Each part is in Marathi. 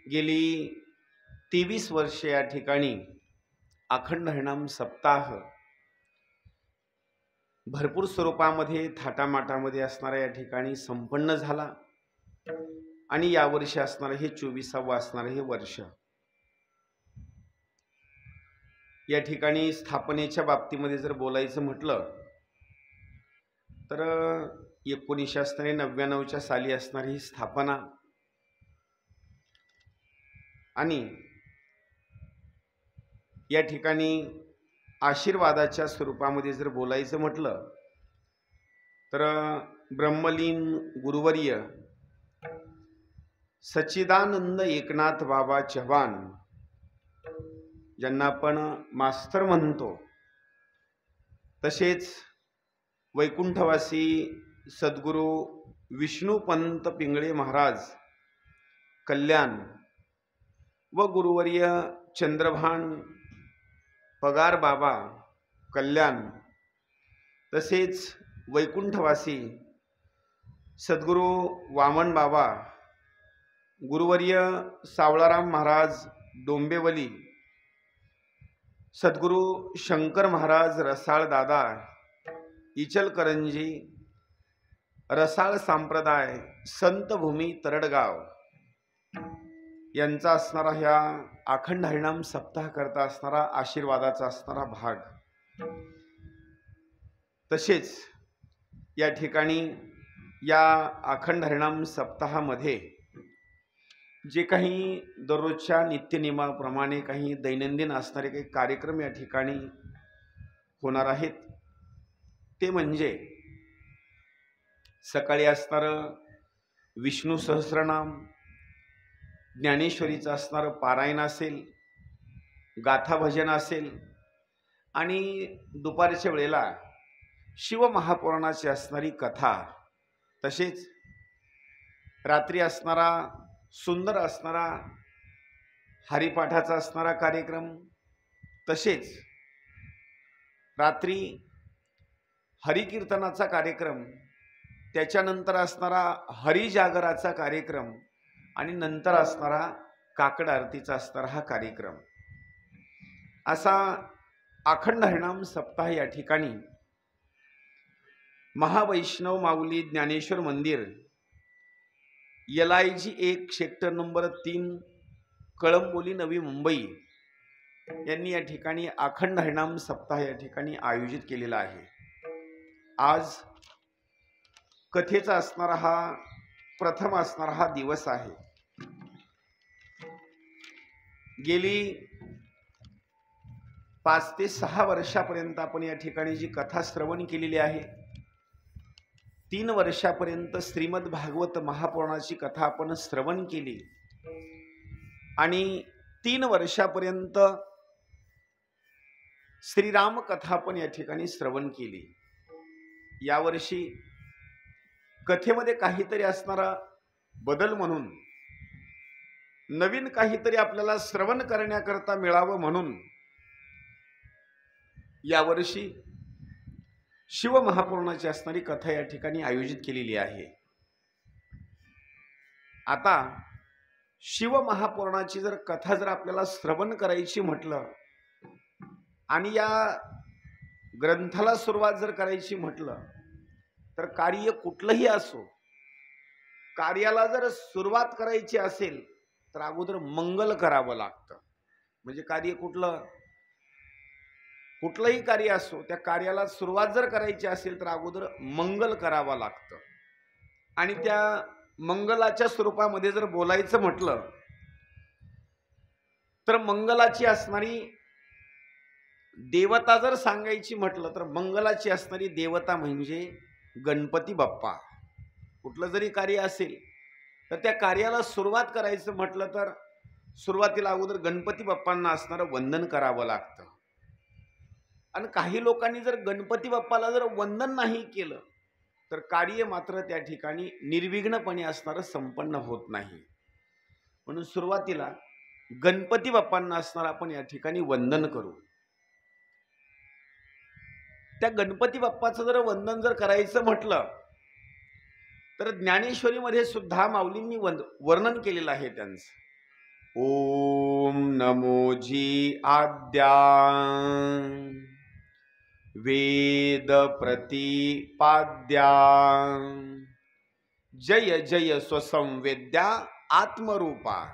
गेली 23 वर्षे या ठिकाणी अखंड हरिनाम सप्ताह भरपूर स्वरूपामध्ये थाटामाटामध्ये असणारा या ठिकाणी संपन्न झाला आणि यावर्षी असणारं हे 24वे असणारं हे वर्ष. या ठिकाणी स्थापनेच्या बाबतीमध्ये जर बोलायचं म्हटलं तर 1999च्या साली असणारी ही स्थापना आणि या ठिकाणी आशीर्वादाच्या स्वरूपामध्ये जर बोलायचं म्हटलं तर ब्रह्मलीन गुरुवर्य सच्चिदानंद एकनाथ बाबा चव्हाण ज्यांना आपण मास्तर म्हणतो, तसेच वैकुंठवासी सद्गुरू विष्णुपंत पिंगळे महाराज कल्याण व गुरुवर्य चंद्रभान पगार बाबा कल्याण, तसेच वैकुंठवासी सद्गुरू वामन बाबा गुरुवर्य सावळाराम महाराज डोंबेवली, सद्गुरू शंकर महाराज रसाळ दादा इचलकरंजी, रसाळ संप्रदाय संतभूमी तरडगाव यांचा असणारा ह्या अखंड हरिनाम सप्ताह करता असणारा आशीर्वादाचा असणारा भाग. तसेच या ठिकाणी या अखंड हरिनाम सप्ताहामध्ये जे काही दररोजच्या नित्यनियमाप्रमाणे काही दैनंदिन असणारे काही कार्यक्रम या ठिकाणी होणार आहेत, ते म्हणजे सकाळी असणारं विष्णू सहस्रनाम, ज्ञानेश्वरीचं असणारं पारायण असेल, गाथा भजन असेल आणि दुपारच्या वेळेला शिवमहापुराणाची असणारी कथा, तसेच रात्री असणारा सुंदर असणारा हरिपाठाचा असणारा कार्यक्रम, तसेच रात्री हरिकीर्तनाचा कार्यक्रम, त्याच्यानंतर असणारा हरिजागराचा कार्यक्रम आणि नंतर असणारा काकड आरतीचा असणारा हा कार्यक्रम, असा अखंड हरिनाम सप्ताह या ठिकाणी महावैष्णव माऊली ज्ञानेश्वर मंदिर LIG 1 sector number 3 Kalamboli Navi Mumbai यांनी या ठिकाणी अखंड हरिनाम सप्ताह या ठिकाणी आयोजित केलेला आहे. आज कथेचा असणारा हा प्रथम असणारा हा दिवस आहे. गेली 5 ते 6 वर्षापर्यंत आपण या ठिकाणी जी कथा श्रवण केलेली आहे, 3 वर्षापर्यंत श्रीमद भागवत महापुराणाची कथा आपण श्रवण केली आणि 3 वर्षापर्यंत श्रीराम कथा आपण या ठिकाणी श्रवण केली. यावर्षी कथेमध्ये काहीतरी असणारा बदल म्हणून, नवीन काहीतरी आपल्याला श्रवण करण्याकरता मिळावं म्हणून यावर्षी शिवमहापुराणाची असणारी कथा या ठिकाणी आयोजित केलेली आहे. आता शिवमहापुराणाची जर कथा जर आपल्याला श्रवण करायची म्हटलं आणि या ग्रंथाला सुरुवात जर करायची म्हटलं तर कार्य कुठलंही असो, कार्याला जर सुरुवात करायची असेल तर अगोदर मंगल करावं लागतं. म्हणजे कार्य कुठलंही कार्य असो, त्या कार्याला सुरुवात जर करायची असेल तर अगोदर मंगल करावं लागतं. आणि त्या मंगलाच्या स्वरूपामध्ये जर बोलायचं म्हटलं तर मंगलाची असणारी देवता जर सांगायची म्हटलं तर मंगलाची असणारी देवता म्हणजे गणपती बाप्पा. कुठलं जरी कार्य असेल तर त्या कार्याला सुरुवात करायचं म्हटलं तर सुरुवातीला अगोदर गणपती बाप्पांना असणारं वंदन करावं लागतं. आणि काही लोकांनी जर गणपती बाप्पाला जर वंदन नाही केलं तर कार्य मात्र त्या ठिकाणी निर्विघ्नपणे असणारं संपन्न होत नाही. म्हणून सुरुवातीला गणपती बाप्पांना असणार आपण या ठिकाणी वंदन करू. त्या गणपती बाप्पाचं जर वंदन जर करायचं म्हटलं तर ज्ञानेश्वरीमध्ये सुद्धा माऊलींनी वर्णन केलेलं आहे त्यांचं. ओम नमोजी आद्या वेद प्रतिपाद्या जय जय स्वसंवेद्या आत्मरूपा.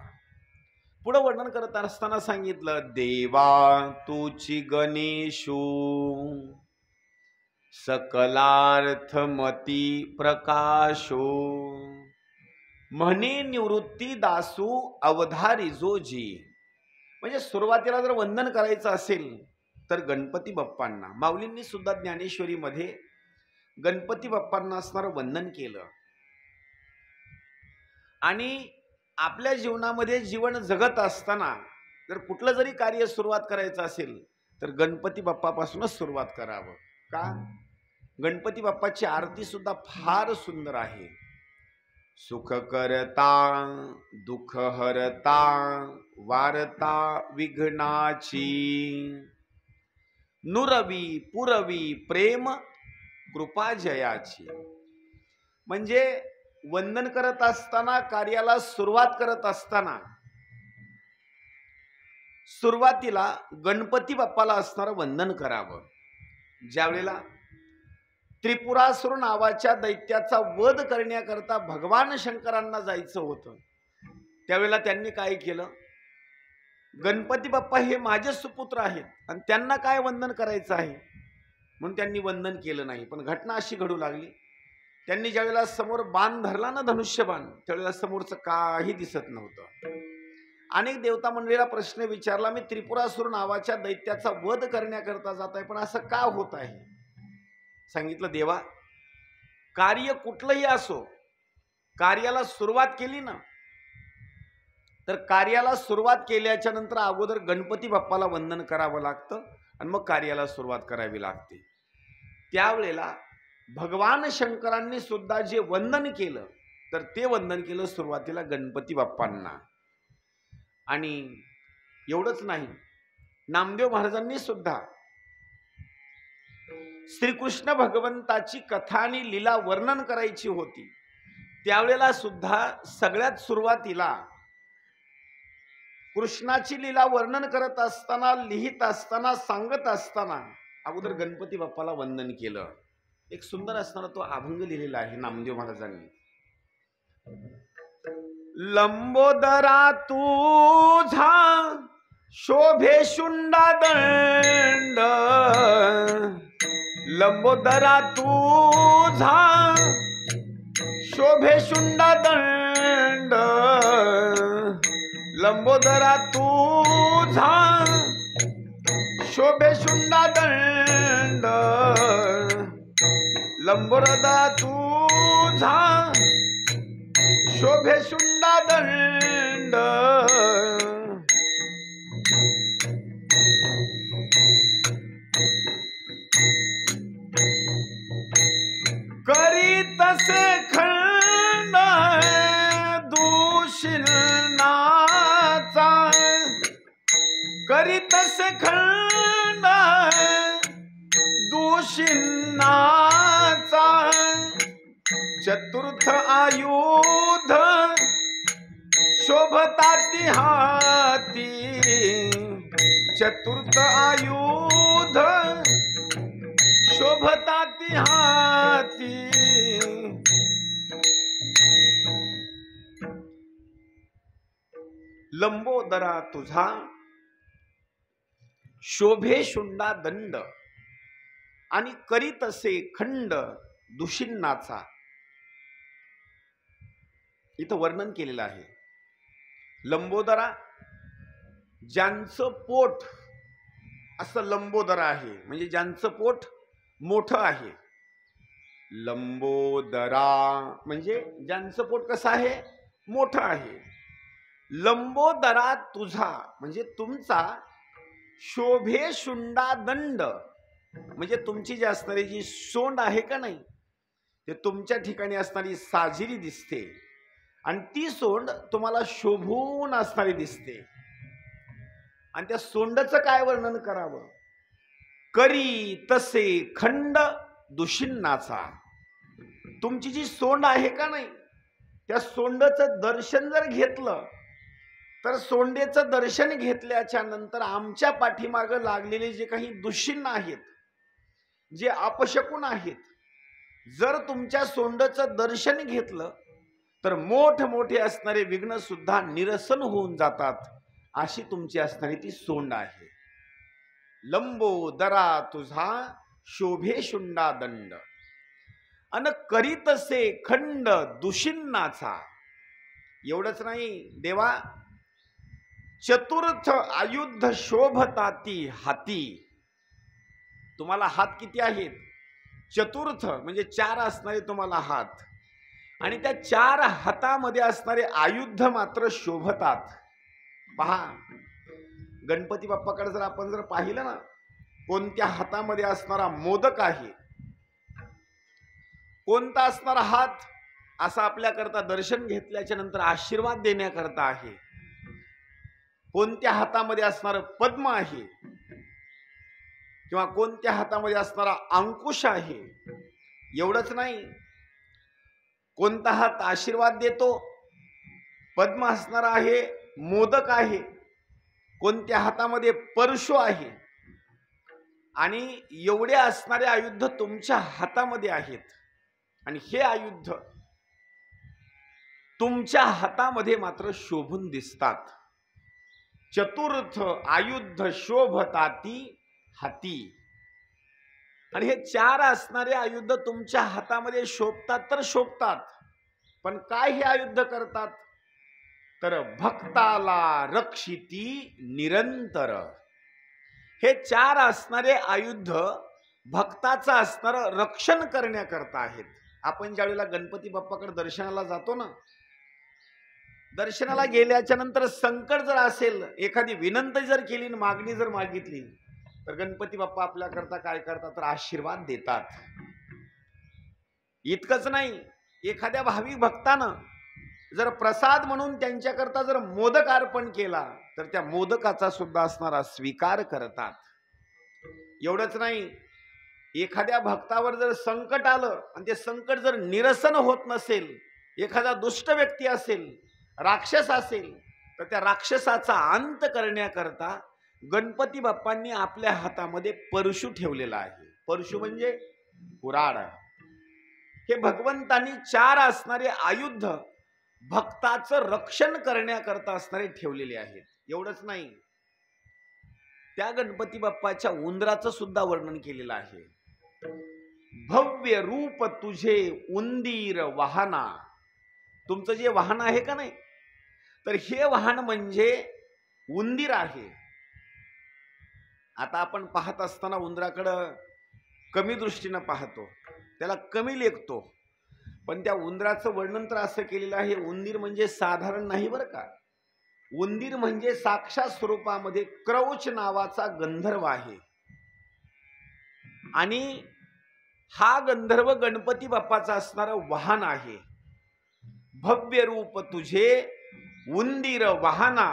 पुढे वर्णन करत असताना सांगितलं, देवा तुची गणेशू सकलार्थमती प्रकाशो म्हणे निवृत्ती दासू अवधारी जोजी. म्हणजे सुरुवातीला जर वंदन करायचं असेल तर गणपती बाप्पांना, माऊलींनी सुद्धा ज्ञानेश्वरीमध्ये गणपती बाप्पांना असणारं वंदन केलं. आणि आपल्या जीवनामध्ये जीवन जगत असताना जर कुठलं जरी कार्य सुरुवात करायचं असेल तर गणपती बाप्पापासूनच सुरुवात करावं. का? गणपती बाप्पाची आरती सुद्धा फार सुंदर आहे. सुख करता दुःख हरता वारता विघ्नाची नुरवी पुरवी प्रेम कृपा जयाची. म्हणजे वंदन करत असताना, कार्याला सुरुवात करत असताना सुरुवातीला गणपती बाप्पाला असणारं वंदन करावं. ज्यावेळेला त्रिपुरासुर नावाच्या दैत्याचा वध करण्याकरता भगवान शंकरांना जायचं होतं, त्यावेळेला त्यांनी काय केलं, गणपती बाप्पा हे माझे सुपुत्र आहेत आणि त्यांना काय वंदन करायचं आहे म्हणून त्यांनी वंदन केलं नाही. पण घटना अशी घडू लागली, त्यांनी ज्यावेळेला समोर बाण धरला ना, धनुष्यबाण, त्यावेळेला समोरचं काही दिसत नव्हतं. अनेक देवता मंडळीला प्रश्न विचारला, मी त्रिपुरासुर नावाच्या दैत्याचा वध करण्याकरता जात आहे, पण असं का होत आहे? सांगितलं, देवा, कार्य कुठलंही असो, कार्याला सुरुवात केली ना, तर कार्याला सुरुवात केल्याच्या नंतर अगोदर गणपती बाप्पाला वंदन करावं लागतं आणि मग कार्याला सुरुवात करावी लागते. त्यावेळेला भगवान शंकरांनी सुद्धा जे वंदन केलं तर ते वंदन केलं सुरुवातीला गणपती बाप्पांना. आणि एवढंच नाही, नामदेव महाराजांनी सुद्धा श्रीकृष्ण भगवंताची कथा आणि लीला वर्णन करायची होती, त्यावेळेला सुद्धा सगळ्यात सुरुवातीला कृष्णाची लीला वर्णन करत असताना, लिहित असताना, सांगत असताना अगोदर गणपती बाप्पाला वंदन केलं. एक सुंदर असणारा तो अभंग लिहिलेला आहे नामदेव महाराजांनी. लंबोदरा तुझा शोभे शुंडा दंड, लंबोदरा तुझा शोभे शुंडा दंड, लंबोदरा तुझा शोभे शुंडा दंड, लंबोदरा तुझा शोभे शुंडा दंड. करी तसे खंड दूषणाचा, करी तसे खंड दूषणाचा, चतुर्थ आयुध शोभताती हाती, चतुर्थ आयुध शोभताती हाती. लंबोदरा तुझा शोभे शुंडा दंड आणि करीत असे खंड दुषिन्नाचा. इथं वर्णन केलेलं आहे. लंबोदरा, ज्यांचं पोट असं लंबोदरा आहे, म्हणजे ज्यांचं पोट मोठं आहे. लंबोदरा म्हणजे ज्यांचं पोट कसं आहे, मोठं आहे. लंबोदरा तुझा म्हणजे तुमचा शोभे शुंडा दंड, म्हणजे तुमची जी असणारी जी सोंड आहे का नाही, ते तुमच्या ठिकाणी असणारी साजिरी दिसते आणि ती सोंड तुम्हाला शोभून असणारी दिसते. आणि त्या सोंडचं काय वर्णन करावं? करी तसे खंड दुषिन्नाचा. तुमची जी सोंड आहे का नाही, त्या सोंडचं दर्शन जर घेतलं तर सोंडेचं दर्शन घेतल्याच्या नंतर आमच्या पाठीमागं लागलेले जे काही दुश्चिन्ह आहेत, जे अपशकुन आहेत, जर तुमच्या सोंडचं दर्शन घेतलं तर मोठमोठे असणारे विघ्न सुद्धा निरसन होऊन जातात. अशी तुमची असणारी ती सोंड आहे. लंबोदरा तुझा शोभे शुंडा दंड, अन करीतसे खंड दुशिन्नाचा. एवढंच नाही देवा, चतुर्थ आयुध शोभताती हाती. तुम्हाला हात किती आहेत? चतुर्थ म्हणजे 4 असणारे तुम्हाला हात, आणि त्या 4 हातामध्ये असणारे आयुध मात्र शोभतात. पहा, गणपती बाप्पाकडे जर आपण जर पाहिलं ना, कोणत्या हातामध्ये असणारा मोदक आहे, कोणता असणारा हात असा आपल्याकरता दर्शन घेतल्याच्या नंतर आशीर्वाद देण्याकरता आहे, कोणत्या हातामध्ये असणारं पद्म आहे, किंवा कोणत्या हातामध्ये असणारा अंकुश आहे. एवढंच नाही, कोणता हात आशीर्वाद देतो, पद्म असणारा आहे, मोदक आहे, कोणत्या हातामध्ये परशु आहे, आणि एवढे असणारे आयुध तुमच्या हातामध्ये आहेत. आणि हे आयुध तुमच्या हातामध्ये मात्र शोभून दिसतात. चतुर्थ आयुध शोभताती हाती. आणि हे 4 असणारे आयुध तुमच्या हातामध्ये शोभतात तर शोभतात, पण काय हे आयुध करतात? तर भक्ताला रक्षिती निरंतर. हे 4 असणारे आयुध भक्ताचं असणारं रक्षण करण्याकरता आहेत. आपण ज्यावेळेला गणपती बाप्पाकडे दर्शनाला जातो ना, दर्शनाला गेल्याच्या नंतर संकट जर असेल, एखादी विनंती जर केली, मागणी जर मागितली, तर गणपती बाप्पा आपल्याकरता काय करतात? तर आशीर्वाद देतात. इतकंच नाही, एखाद्या भाविक भक्तानं जर प्रसाद म्हणून त्यांच्याकरता जर मोदक अर्पण केला, तर त्या मोदकाचा सुद्धा असणारा स्वीकार करतात. एवढंच नाही, एखाद्या भक्तावर जर संकट आलं आणि ते संकट जर निरसन होत नसेल, एखादा दुष्ट व्यक्ती असेल, राक्षस असेल, तर त्या राक्षसाचा अंत करण्याकरता गणपती बाप्पांनी आपल्या हातामध्ये परशु ठेवलेला आहे. परशु म्हणजे कुऱ्हाड. हे भगवंतांनी 4 असणारे आयुध भक्ताचं रक्षण करण्याकरता असणारे ठेवलेले आहेत. एवढंच नाही, त्या गणपती बाप्पाच्या उंदराचं सुद्धा वर्णन केलेलं आहे. भव्य रूप तुझे उंदीर वाहना. तुमचं जे वाहन आहे का नाही, तर हे वाहन म्हणजे उंदीर आहे. आता आपण पाहत असताना उंदराकडं कमी दृष्टीनं पाहतो, त्याला कमी लेखतो, पण त्या उंदराचं वर्णन तर असं केलेलं आहे, उंदीर म्हणजे साधारण नाही बरं का. उंदीर म्हणजे साक्षात स्वरूपामध्ये क्रौच नावाचा गंधर्व आहे. आणि हा गंधर्व गणपती बाप्पाचा असणारं वाहन आहे. भव्य रूप तुझे उंदीर वाहना,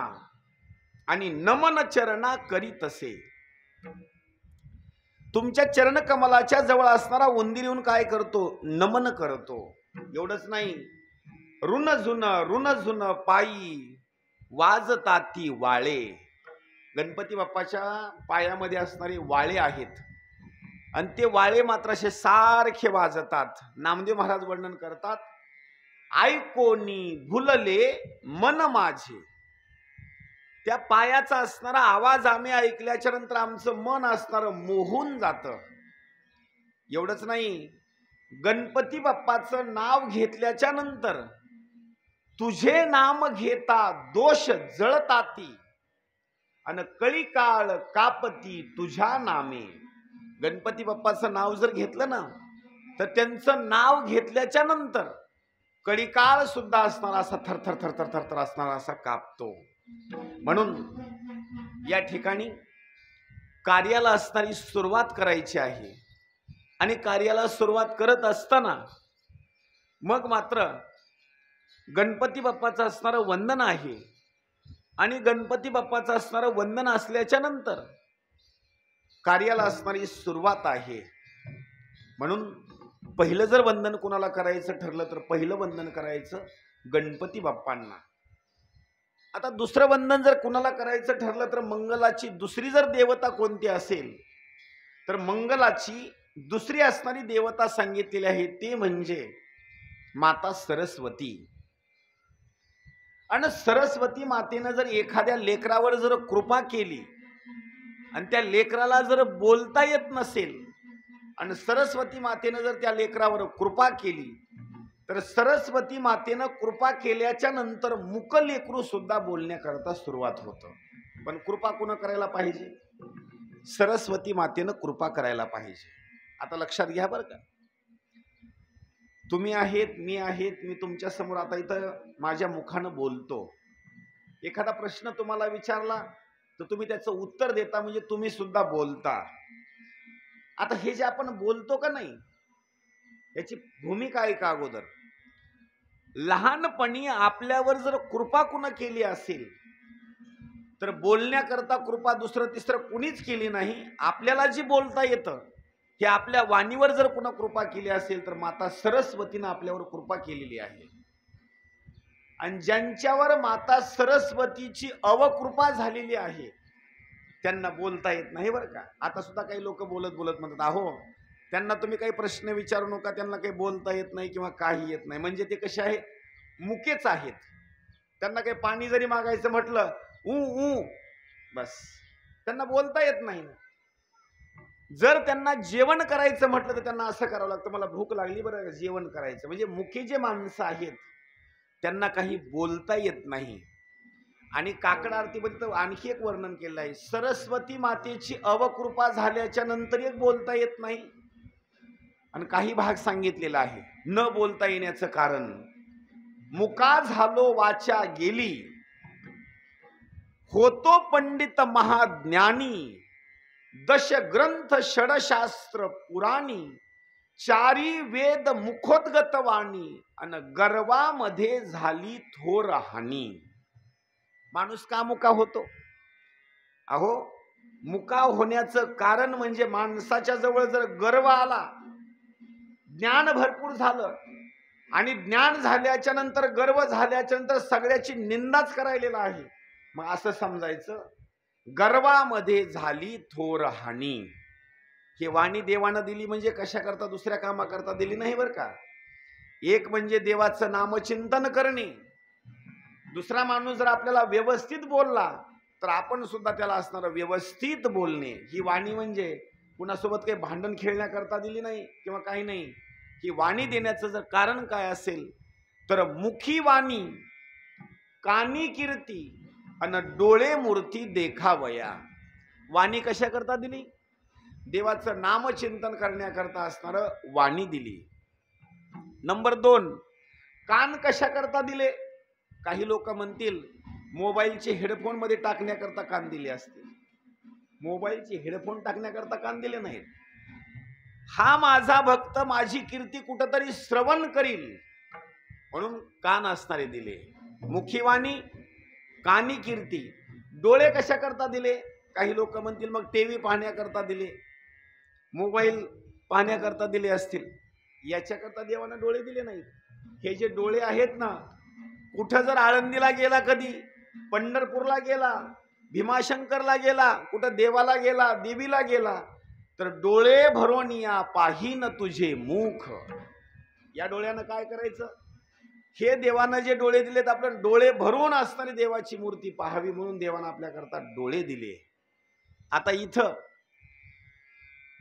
आणि नमन चरणा करीतसे. तुमच्या चरणकमलाच्या जवळ असणारा उंदीर येऊन काय करतो? नमन करतो. एवढंच नाही, ऋण झुन पायी वाजताती वाळे. गणपती बाप्पाच्या पायामध्ये असणारे वाळे आहेत, आणि ते वाळे मात्र असे सारखे वाजतात. नामदेव महाराज वर्णन करतात, ऐकोनी भुलले मन माझे. त्या पायाचा असणारा आवाज आम्ही ऐकल्याच्या नंतर आमचं मन असणारं मोहून जातं. एवढंच नाही, गणपती बाप्पाचं नाव घेतल्याच्या नंतर तुझे नाम घेता दोष जळताती, अन कळी काळ कापती तुझ्या नामे. गणपती बाप्पाचं नाव जर घेतलं ना, तर त्यांचं नाव घेतल्याच्या नंतर कळीकाळ सुद्धा असणारा असा थरथर थरथर थरथर असणारा असा कापतो. म्हणून या ठिकाणी कार्याला असणारी सुरुवात करायची आहे, आणि कार्याला सुरुवात करत असताना मग मात्र गणपती बाप्पाचं असणारं वंदन आहे, आणि गणपती बाप्पाचं असणारं वंदन असल्याच्या नंतर कार्याला असणारी सुरुवात आहे. म्हणून पहिलं जर वंदन कोणाला करायचं ठरलं, तर पहिलं वंदन करायचं गणपती बाप्पांना. आता दुसरं वंदन जर कुणाला करायचं ठरलं तर मंगलाची दुसरी जर देवता कोणती असेल तर मंगलाची दुसरी असणारी देवता सांगितलेली आहे ती म्हणजे माता सरस्वती. आणि सरस्वती मातेनं जर एखाद्या लेकरावर जर कृपा केली आणि त्या लेकराला जर बोलता येत नसेल आणि सरस्वती मातेनं जर त्या लेकरावर कृपा केली तर सरस्वती मातेनं कृपा केल्याच्या नंतर मूक लेकरू सुद्धा बोलण्याकरता सुरुवात होतं. पण कृपा कोण करायला पाहिजे? सरस्वती मातेनं कृपा करायला पाहिजे. आता लक्षात घ्या बरं का, तुम्ही आहेत, मी तुमच्या समोर आता इथं माझ्या मुखानं बोलतो. एखादा प्रश्न तुम्हाला विचारला तर तुम्ही त्याचं उत्तर देता, म्हणजे तुम्ही सुद्धा बोलता. आता हे जे आपण बोलतो का नाही, याची भूमिका आहे का अगोदर? लहानपणी आपल्यावर जर कृपा कुणा केली असेल तर बोलण्याकरता कृपा दुसरं तिसरं कुणीच केली नाही. आपल्याला जी बोलता येतं हे आपल्या वाणीवर जर कुणा कृपा केली असेल तर माता सरस्वतीनं आपल्यावर कृपा केलेली आहे. आणि ज्यांच्यावर माता सरस्वतीची अवकृपा झालेली आहे त्यांना बोलता येत नाही बरं का. आता सुद्धा काही लोक बोलत बोलत म्हणतात, अहो त्यांना तुम्ही काही प्रश्न विचारू नका, त्यांना काही बोलता येत नाही किंवा काही येत नाही. म्हणजे ते कसे आहेत? मुकेच आहेत. त्यांना काही पाणी जरी मागायचं म्हटलं ऊ ऊ बस, त्यांना बोलता येत नाही. जर त्यांना जेवण करायचं म्हटलं तर त्यांना असं करावं लागतं, मला भूक लागली बरं जेवण करायचं. म्हणजे मुके जे माणसं आहेत त्यांना काही बोलता येत नाही. आणि काकड आरतीमध्ये तर आणखी एक वर्णन केलं आहे, सरस्वती मातेची अवकृपा झाल्याच्या नंतर एक बोलता येत नाही. आणि काही भाग सांगितलेला आहे न बोलता येण्याचं कारण, मुका झालो वाचा गेली, होतो पंडित महाज्ञानी, दश ग्रंथ षडशास्त्र पुराणी, चारी वेद मुखोद्गत वाणी, अन गर्वामध्ये झाली थोर हानी. माणूस का मुका होतो? अहो मुका होण्याचं कारण म्हणजे माणसाच्या जवळ जर गर्व आला, ज्ञान भरपूर झालं आणि ज्ञान झाल्याच्या नंतर गर्व झाल्याच्या नंतर सगळ्याची निंदाच करायलेला आहे, मग असं समजायचं गर्वामध्ये झाली थोर हानी. हे वाणी देवानं दिली म्हणजे कशा करता? दुसऱ्या कामा करता दिली नाही बरं का. एक म्हणजे देवाचं नामचिंतन करणे. दुसरा माणूस जर आपल्याला व्यवस्थित बोलला तर आपण सुद्धा त्याला असणारं व्यवस्थित बोलणे. ही वाणी म्हणजे कुणासोबत काही भांडण खेळण्याकरता दिली नाही किंवा काही नाही. ही वाणी देण्याचं जर कारण काय असेल तर मुखी वाणी, कानी कीर्ती आणि डोळे मूर्ती देखावया. वाणी कशा करता दिली? देवाचं नामचिंतन करण्याकरता असणारं वाणी दिली. नंबर 2, कान कशा करता दिले? काही लोक म्हणतील मोबाईलचे हेडफोन मध्ये टाकण्याकरता कान दिले असतील. मोबाईलचे हेडफोन टाकण्याकरता कान दिले नाहीत. हा माझा भक्त माझी कीर्ती कुठंतरी श्रवण करील म्हणून कान असणारे दिले. मुखी वाणी, कानी कीर्ती. डोळे कशा करता दिले? काही लोक म्हणतील मग टीव्ही पाहण्याकरता दिले, मोबाईल पाहण्याकरता दिले असतील. याच्याकरता देवानं डोळे दिले नाहीत. हे जे डोळे आहेत ना, कुठं जर आळंदीला गेला, कधी पंढरपूरला गेला, भीमाशंकरला गेला, कुठं देवाला गेला, देवीला गेला तर डोळे भरून या पाहीन तुझे मुख. या डोळ्यानं काय करायचं? हे देवानं जे डोळे दिलेत आपण डोळे भरून असणारी देवाची मूर्ती पाहावी म्हणून देवानं आपल्याकरता डोळे दिले. आता इथं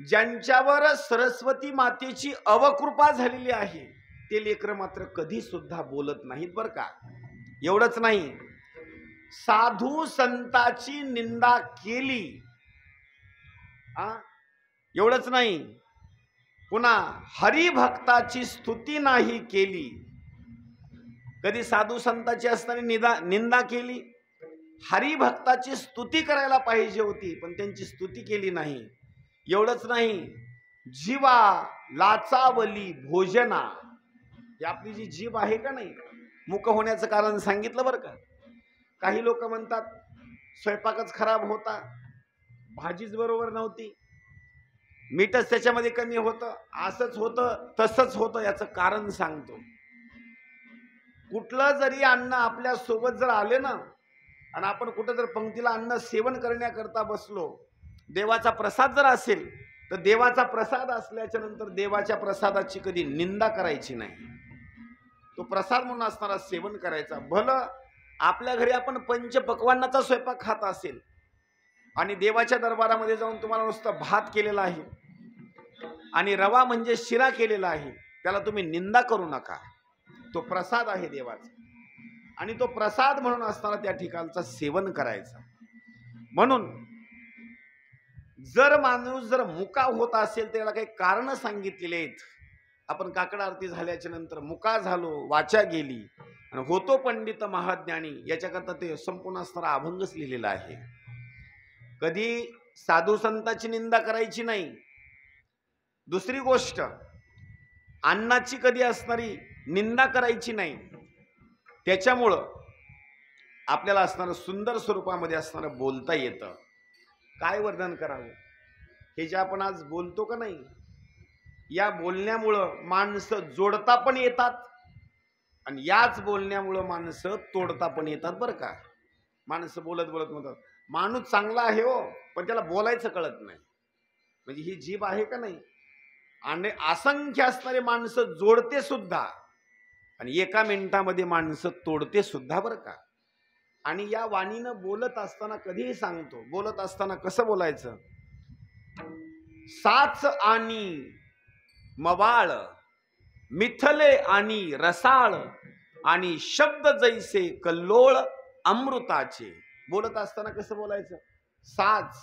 ज्यांच्यावर सरस्वती मातेची अवकृपा झालेली आहे ते लेकरं मात्र कधी सुद्धा बोलत नाहीत बरं का. एवढंच नाही, साधू संताची निंदा केली, एवढंच नाही, पुन्हा हरिभक्ताची स्तुती नाही केली. कधी साधू संताची असणारी निंदा केली, हरिभक्ताची स्तुती करायला पाहिजे होती पण त्यांची स्तुती केली नाही. एवढंच नाही, जीवा लाचावली भोजना. ही आपली जी जीभ आहे का नाही, मुक होण्याचं कारण सांगितलं बरं का. काही लोक म्हणतात स्वयंपाकच खराब होता, भाजीच बरोबर नव्हती, मीठच त्याच्यामध्ये कमी होतं, असंच होतं तसंच होतं. याचं कारण सांगतो. कुठलं जरी अन्न आपल्या सोबत जर आले ना आणि आपण कुठं जर पंक्तीला अन्न सेवन करण्याकरता बसलो, देवाचा प्रसाद जर असेल तर देवाचा प्रसाद असल्याच्या नंतर देवाच्या प्रसादाची कधी निंदा करायची नाही. तो प्रसाद म्हणून असणारा सेवन करायचा. भलं आपल्या घरी आपण पंचपक्वान्नाचा स्वयंपाक खात असेल आणि देवाच्या दरबारामध्ये जाऊन तुम्हाला नुसतं भात केलेला आहे आणि रवा म्हणजे शिरा केलेला आहे, त्याला तुम्ही निंदा करू नका. तो प्रसाद आहे देवाचा आणि तो प्रसाद म्हणून असताना त्या ठिकाणचा सेवन करायचा. म्हणून जर माणूस जर मुका होत असेल त्याला काही कारण सांगितलेले आहेत. आपण काकड आरती झाल्याच्या नंतर मुका झालो, वाचा गेली आणि होतो पंडित महाज्ञानी, याच्याकरता ते संपूर्ण असणारा अभंगच लिहिलेला आहे. कधी साधू संतांची निंदा करायची नाही. दुसरी गोष्ट, अन्नाची कधी असणारी निंदा करायची नाही. त्याच्यामुळं आपल्याला असणारं सुंदर स्वरूपामध्ये असणारं बोलता येतं. काय वर्णन करावं हे जे आपण आज बोलतो का नाही, या बोलण्यामुळं माणसं जोडता पण येतात आणि याच बोलण्यामुळं माणसं तोडता पण येतात बरं का. माणसं बोलत बोलत म्हणतात माणूस चांगला आहे हो, पण त्याला बोलायचं कळत नाही. म्हणजे ही जीभ आहे का नाही, आणि असंख्य असणारे माणसं जोडते सुद्धा आणि एका मिनिटामध्ये माणसं तोडते सुद्धा बरं का. आणि या वाणीनं बोलत असताना कधीही सांगतो, बोलत असताना कसं बोलायचं. साच आणि मवाळ, मिथले आणि रसाळ, आणि शब्द जैसे कल्लोळ अमृताचे. बोलत असताना कसं बोलायचं. साच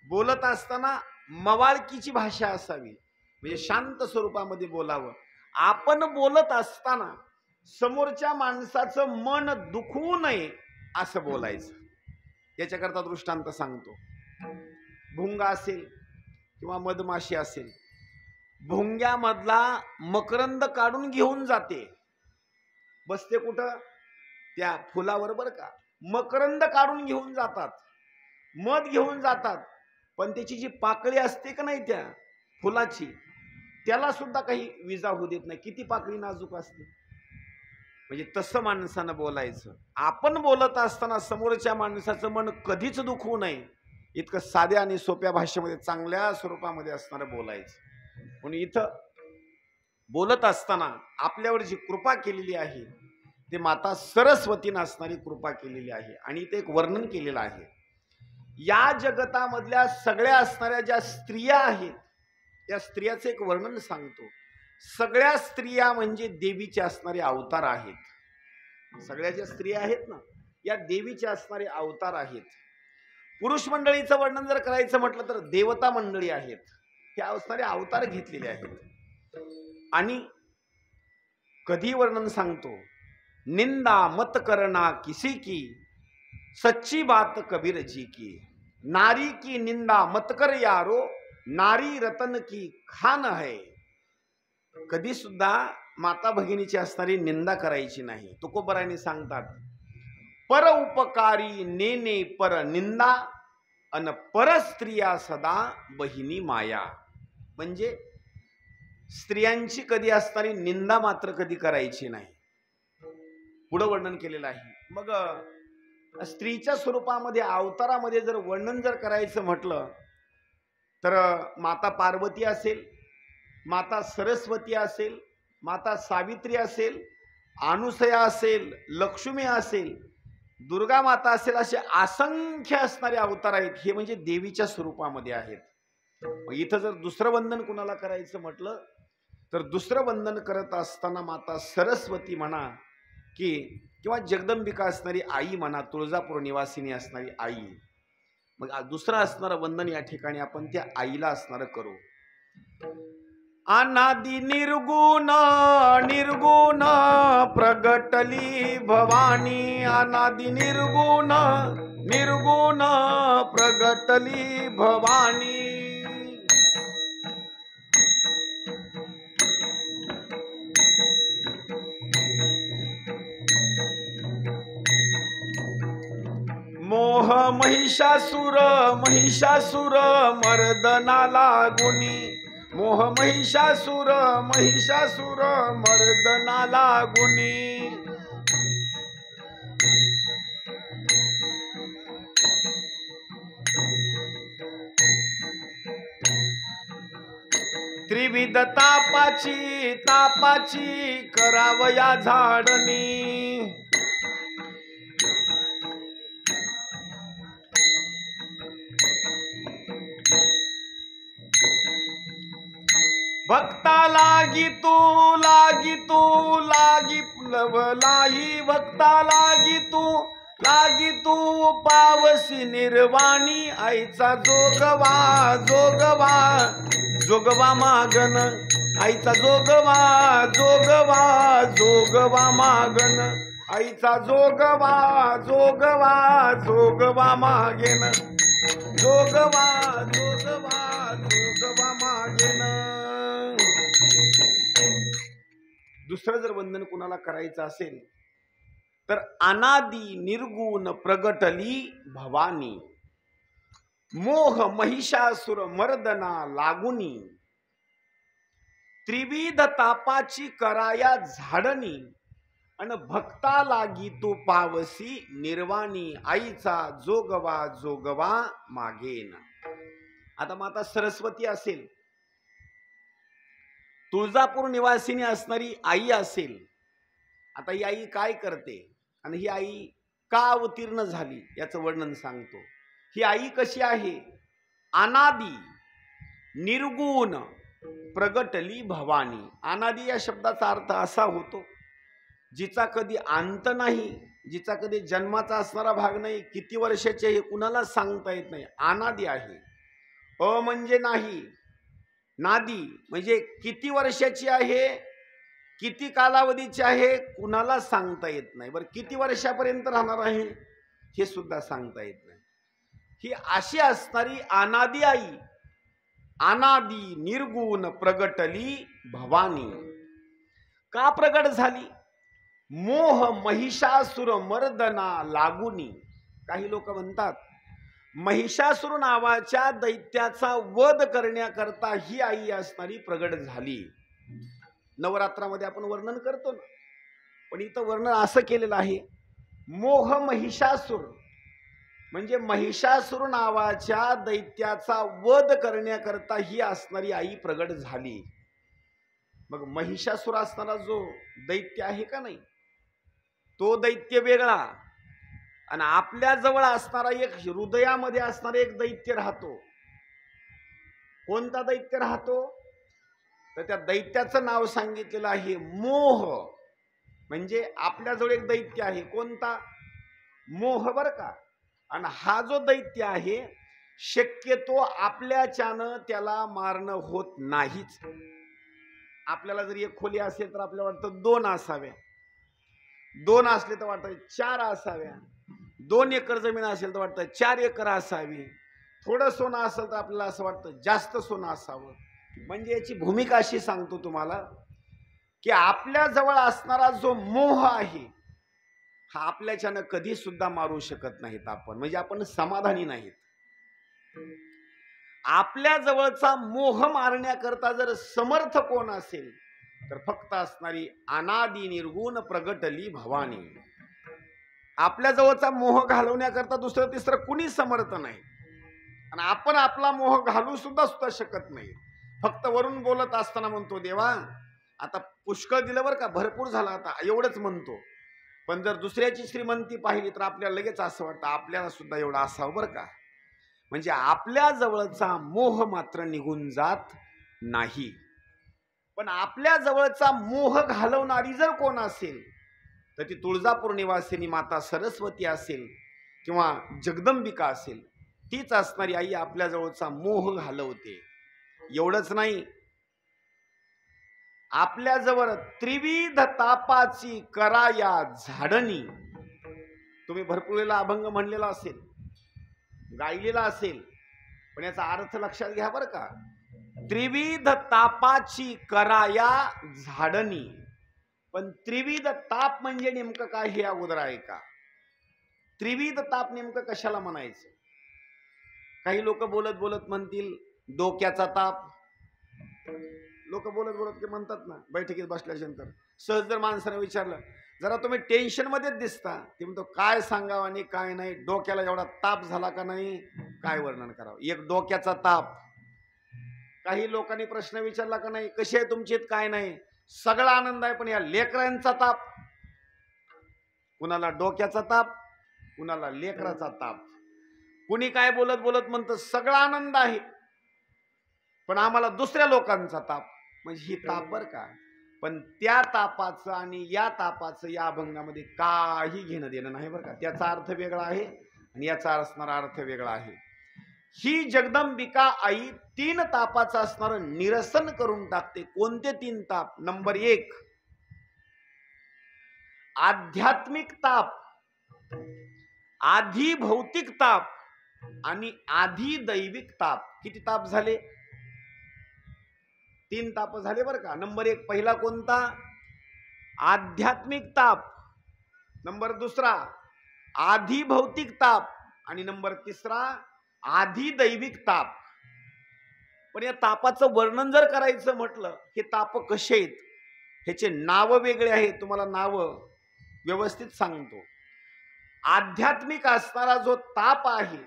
बोलत असताना मवाळकीची भाषा असावी, म्हणजे शांत स्वरूपामध्ये बोलावं. आपण बोलत असताना समोरच्या माणसाचं मन दुखवू नये असं बोलायचं. याच्याकरता दृष्टांत सांगतो. भुंगा असेल किंवा मधमाशी असेल, भुंग्यामधला मकरंद काढून घेऊन जाते, बसते कुठं, त्या फुलावर बरं का. मकरंद काढून घेऊन जातात, मध घेऊन जातात, पण त्याची जी पाकळी असते का नाही त्या फुलाची, त्याला सुद्धा काही विजा होऊ देत नाही. किती पाकळी नाजूक असते. म्हणजे तसं माणसानं बोलायचं. आपण बोलत असताना समोरच्या माणसाचं मन कधीच दुखवू नये, इतकं साध्या आणि सोप्या भाषेमध्ये चांगल्या स्वरूपामध्ये असणारं बोलायचं. म्हणून इथं बोलत असताना आपल्यावर जी कृपा केलेली आहे ते माता सरस्वतीनं असणारी कृपा केलेली आहे. आणि ते एक वर्णन केलेलं आहे. या जगतामधल्या सगळ्या असणाऱ्या ज्या स्त्रिया आहेत, या स्त्रियाचं एक वर्णन सांगतो. सगळ्या स्त्रिया म्हणजे देवीचे असणारे अवतार आहेत. सगळ्या ज्या स्त्रिया आहेत ना, या देवीचे असणारे अवतार आहेत. पुरुष मंडळीचं वर्णन जर करायचं म्हटलं तर देवता मंडळी आहेत, हे असणारे अवतार घेतलेले आहेत. आणि कधी वर्णन सांगतो, निंदा मत करना किसी की, सच्ची बात कबीर जी की. नारी की निंदा मत कर यारो, नारी रतन की खान है. कधी सुद्धा माता भगिनीची असणारी निंदा करायची नाही. तुकोबरायांनी सांगतात, पर उपकारी नेने पर निंदा, अन पर स्त्रिया सदा बहिणी माया. म्हणजे स्त्रियांची कधी असणारी निंदा मात्र कधी करायची नाही. पुढं वर्णन केलेलं आहे. मग स्त्रीच्या स्वरूपामध्ये अवतारामध्ये जर वर्णन जर करायचं म्हटलं तर माता पार्वती असेल, माता सरस्वती असेल, माता सावित्री असेल, अनुसया असेल, लक्ष्मी असेल, दुर्गा माता असेल, असे असंख्य असणारे अवतार आहेत. हे म्हणजे देवीच्या स्वरूपामध्ये आहेत. इथं जर दुसरं वंदन कुणाला करायचं म्हटलं तर दुसरं वंदन करत असताना माता सरस्वती म्हणा की किंवा जगदंबिका असणारी आई म्हणा, तुळजापूर निवासिनी असणारी आई. मग दुसरं असणारं वंदन या ठिकाणी आपण त्या आईला असणारं करू. अनादि निर्गुण निर्गुण प्रगटली भवानी, अनादि निर्गुण निर्गुण प्रगटली भवानी. मोह महिषासुर महिषासुर मर्दनाला गुणी, मोह महिषासुर महिषासुर मर्दनाला गुणी. त्रिविध तापाची करावया झाडणी। भक्ता लागी तू लवलाही, भक्ता लागी तू पावसी निर्वाणी। आईचा जोगवा मागन, आईचा जोगवा मागन, आईचा जोगवा मागेन, जोगवा मागेन। दुसरं जर वंदन कुणाला करायचं असेल तर अनादि निर्गुण प्रगटली भवानी, मोह महिषासुर मर्दना लागुनी। त्रिविध तापाची कराया झाडणी, अन भक्ता लागी तू पावसी निर्वाणी। आईचा जोगवा मागेन। आता माता सरस्वती असेल, तुळजापूर निवासिनी असणारी आई असेल, आता ही आई काय करते आणि ही आई का अवतीर्ण झाली याचं वर्णन सांगतो। ही आई कशी आहे? अनादि निर्गुण प्रगटली भवानी। अनादि या शब्दाचा अर्थ असा होतो जिचा कधी अंत नाही, जिचा कधी जन्माचा असणारा भाग नाही, किती वर्षाचे हे कुणाला सांगता येत नाही, अनादि आहे। अ म्हणजे नाही, नादी म्हणजे किती वर्षाची आहे, किती कालावधीची आहे कुणाला सांगता येत नाही। बरं किती वर्षापर्यंत राहणार आहे हे सुद्धा सांगता येत नाही। ही अशी असणारी अनादि आई, अनादि निर्गुण प्रगटली भवानी। का प्रगट झाली? मोह महिषासुर मर्दना लागुनी। काही लोक म्हणतात महिषासुर नावाच्या दैत्याचा वध करण्याकरता ही आई असणारी प्रगट झाली। नवरात्रामध्ये आपण वर्णन करतो ना, पण इथं वर्णन असं केलेलं आहे, मोह महिषासुर म्हणजे महिषासुर नावाच्या दैत्याचा वध करण्याकरता ही असणारी आई प्रगट झाली। मग महिषासुर असणारा जो दैत्य आहे का नाही, तो दैत्य वेगळा आणि आपल्या जवळ असणारा एक हृदयामध्ये असणारा एक दैत्य राहतो। कोणता दैत्य राहतो? तर त्या दैत्याचं नाव सांगितलेलं आहे मोह। म्हणजे आपल्याजवळ एक दैत्य आहे, कोणता? मोह, बर का। आणि हा जो दैत्य आहे शक्यतो आपल्याच्यानं त्याला मारणं होत नाहीच। आपल्याला जर एक खोली असेल तर आपल्याला वाटतं 2 असाव्या, 2 असले तर वाटतं 4 असाव्या, 2 एकर जमीन असेल तर वाटतं 4 एकर असावी, थोडं सोनं असेल तर आपल्याला असं वाटतं जास्त सोनं असावं। म्हणजे याची भूमिका अशी सांगतो तुम्हाला की आपल्या जवळ असणारा जो मोह आहे हा आपल्याच्यानं कधी सुद्धा मारू शकत नाहीत आपण, म्हणजे आपण समाधानी नाहीत। आपल्या जवळचा मोह मारण्याकरता जर समर्थ कोण असेल तर फक्त असणारी अनादि निर्गुण प्रगटली भवानी। आपल्या जवळचा मोह घालवण्याकरता दुसरं तिसरं कुणी समर्थ नाही, आणि आपण आपला मोह घालू सुद्धा शकत नाही। फक्त वरून बोलत असताना म्हणतो देवा आता पुष्कळ दिलं बरं का, भरपूर झालं आता, एवढंच म्हणतो। पण जर दुसऱ्याची श्रीमंती पाहिली तर आपल्याला लगेच असं वाटतं आपल्याला सुद्धा एवढं असावं बरं का। म्हणजे आपल्या जवळचा मोह मात्र निघून जात नाही। पण आपल्या जवळचा मोह घालवणारी जर कोण असेल तर ती तुळजापूर निवासिनी माता सरस्वती असेल किंवा जगदंबिका असेल, तीच असणारी आई आपल्या जवळचा मोह घालवते। एवढंच नाही, आपल्या जवळ त्रिविध तापाची कराया झाडणी। तुम्ही भरपूर वेळेला अभंग म्हणलेला असेल, गायलेला असेल, पण याचा अर्थ लक्षात घ्या बरं का। त्रिविध तापाची कराया झाडणी, पण त्रिविध ताप म्हणजे नेमकं काय हे अगोदर आहे का? त्रिविध ताप नेमकं कशाला म्हणायचं? काही लोक बोलत बोलत म्हणतील डोक्याचा ताप, लोक बोलत बोलत की म्हणतात ना बैठकीत बसल्यानंतर, सहज जर माणसाने विचारलं जरा तुम्ही टेन्शन मध्येच दिसता, ते म्हणतो काय सांगावं आणि काय नाही, डोक्याला एवढा ताप झाला का नाही, काय वर्णन करावं। एक डोक्याचा ताप काही लोकांनी प्रश्न विचारला का नाही, कशी आहे तुमची, काय नाही, सगळा आनंद आहे, पण या लेकरांचा ताप, कुणाला डोक्याचा ताप, कुणाला लेकराचा ताप, कुणी काय बोलत बोलत म्हणतं सगळा आनंद आहे पण आम्हाला दुसऱ्या लोकांचा ताप. म्हणजे ही ताप बर का, पण त्या तापाचं आणि या तापाचं या अभंगामध्ये काही घेणं देणं नाही बरं का. त्याचा अर्थ वेगळा आहे आणि याचा असणारा अर्थ वेगळा आहे. ही जगदंबिका आई 3 तापाचं असणारं निरसन करून टाकते. कोणते 3 ताप? नंबर 1 आध्यात्मिक ताप, आधी भौतिक ताप आणि आधी दैविक ताप. किती ताप झाले? 3 ताप झाले बरं का. नंबर 1 पहिला कोणता? आध्यात्मिक ताप. नंबर 2 आधी भौतिक ताप आणि नंबर 3 आधी दैविक ताप. पण या तापाचं वर्णन जर करायचं म्हटलं, हे ताप कसे आहेत, ह्याचे नाव वेगळे आहेत. तुम्हाला नाव व्यवस्थित सांगतो. आध्यात्मिक असणारा जो ताप आहे,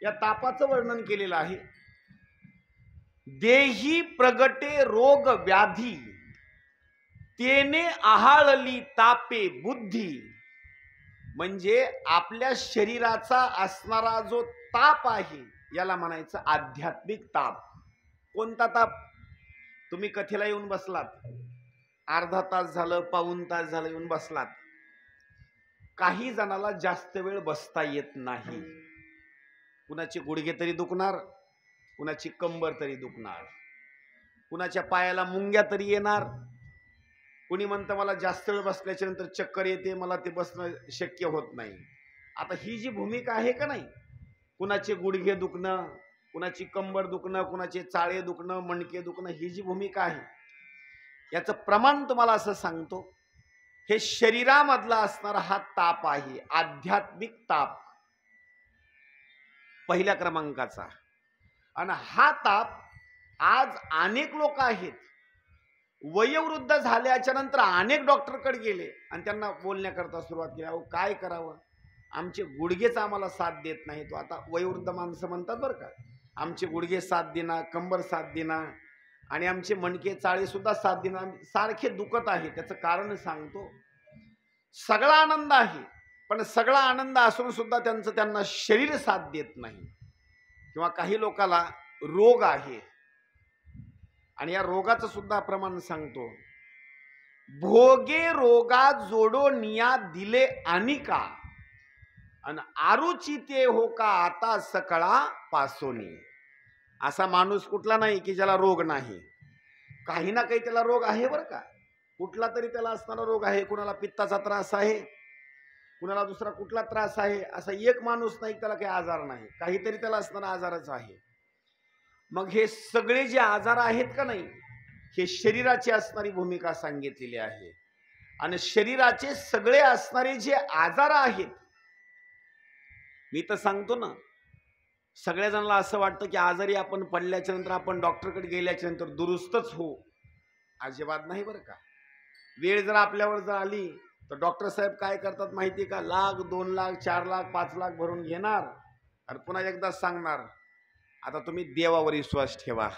या तापाचं वर्णन केलेलं आहे. देही प्रगटे रोग व्याधी, तेने आहाळली तापे बुद्धी. म्हणजे आपल्या शरीराचा असणारा जो ताप आहे, याला म्हणायचं आध्यात्मिक ताप. कोणता ताप? तुम्ही कथेला येऊन बसलात, अर्धा तास झालं, पाऊण तास झालं येऊन बसलात. काही जणाला जास्त वेळ बसता येत नाही. कुणाचे गुडघे तरी दुखणार, कुणाची कंबर तरी दुखणार, कुणाच्या पायाला मुंग्या तरी येणार. कुणी म्हणतं मला जास्त वेळ बसल्याच्या नंतर चक्कर येते, मला ते बसणं शक्य होत नाही. आता ही जी भूमिका आहे का नाही, कुणाचे गुडघे दुखणं, कुणाची कंबर दुखणं, कुणाचे चाळे दुखणं, मणके दुखणं, ही जी भूमिका आहे, याचं प्रमाण तुम्हाला असं सांगतो. हे शरीरामधला असणारा हा ताप आहे, आध्यात्मिक ताप पहिल्या क्रमांकाचा. आणि हा ताप आज अनेक लोक आहेत, वयोवृद्ध झाल्याच्या नंतर अनेक डॉक्टरकडे गेले आणि त्यांना बोलण्याकरता सुरुवात केली, अहो काय करावं, आमचे गुडघेच आम्हाला साथ देत नाही. तो आता वयोवृद्ध माणसं म्हणतात बरं का, आमचे गुडघे साथ देना, कंबर साथ देना आणि आमचे मणके चाळे सुद्धा साथ देना, सारखे दुखत आहे. त्याचं कारण सांगतो. सगळा आनंद आहे, पण सगळा आनंद असून सुद्धा त्यांना शरीर साथ देत नाही. किंवा काही लोकांना रोग आहे आणि या रोगाचं सुद्धा प्रमाण सांगतो. भोगे रोगा जोडो निया दिले अनिका आणि आरुचिते हो का आता सकळा पासोनी. असा माणूस कुठला नाही की ज्याला रोग नाही. काही ना काही त्याला रोग आहे बरं का. कुठला तरी त्याला असणारा रोग आहे. कुणाला पित्ताचा त्रास आहे, कुणाला दुसरा कुठला त्रास आहे. असा एक माणूस नाही त्याला काही आजार नाही, काहीतरी त्याला असणारा आजारच आहे. मग हे सगळे जे आजार आहेत का नाही, हे शरीराची असणारी भूमिका सांगितलेली आहे. आणि शरीराचे सगळे असणारे जे आजार आहेत, मी तर सांगतो ना, सगळ्या जणांना असं वाटतं की आजारी आपण पडल्याच्या नंतर आपण डॉक्टरकडे गेल्याच्या नंतर दुरुस्तच हो. अजिबात नाही बरं का. वेळ जर आपल्यावर जर आली तर डॉक्टर साहेब काय करतात माहिती का, 1 लाख 2 लाख 4 लाख 5 लाख भरून घेणार आणि पुन्हा एकदा सांगणार, आता तुम्ही देवावर विश्वास ठेवा.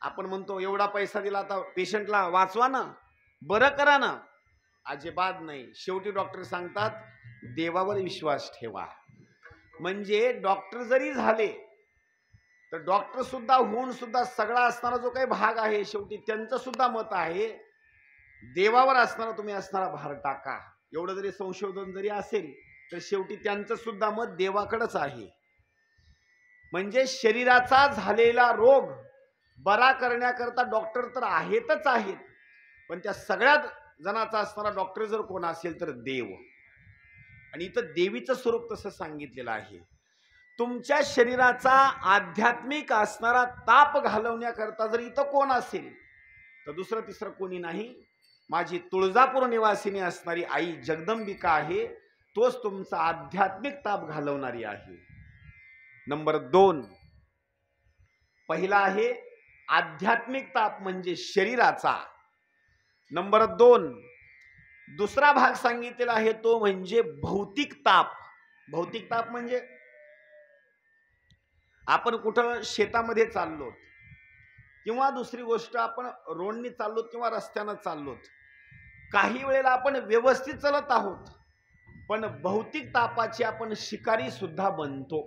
आपण म्हणतो एवढा पैसा दिला, आता पेशंटला वाचवा ना, बरं करा ना. अजिबात नाही. शेवटी डॉक्टर सांगतात देवावर विश्वास ठेवा. म्हणजे डॉक्टर जरी झाले तर डॉक्टर सुद्धा होऊन सुद्धा सगळा असणारा जो काही भाग आहे, शेवटी त्यांचं सुद्धा मत आहे देवावर असणारा तुम्ही असणारा भार टाका. एवढं जरी संशोधन जरी असेल तर शेवटी त्यांचं सुद्धा मत देवाकडेच आहे. म्हणजे शरीराचा झालेला रोग बरा करण्याकरता डॉक्टर तर आहेतच आहेत, पण त्या सगळ्यात जणांचा असणारा डॉक्टर जर कोण असेल तर देव. आणि इथं देवीचं स्वरूप तसं सांगितलेलं आहे. तुमच्या शरीराचा आध्यात्मिक असणारा ताप घालवण्याकरता जर इथं कोण असेल तर दुसरं तिसरं कोणी नाही, माझी तुळजापूर निवासिनी असणारी आई जगदंबिका आहे. तोच तुमचा आध्यात्मिक ताप घालवणारी आहे. नंबर 2 पहिला आहे आध्यात्मिक ताप म्हणजे शरीराचा. नंबर 2 दुसरा भाग सांगितलेला आहे तो म्हणजे भौतिक ताप. भौतिक ताप म्हणजे आपण कुठं शेतामध्ये चाललो किंवा दुसरी गोष्ट आपण रोडनी चाललोत किंवा रस्त्यानं चाललोत, काही वेळेला आपण व्यवस्थित चालत आहोत पण भौतिक तापाची आपण शिकारी सुद्धा बनतो.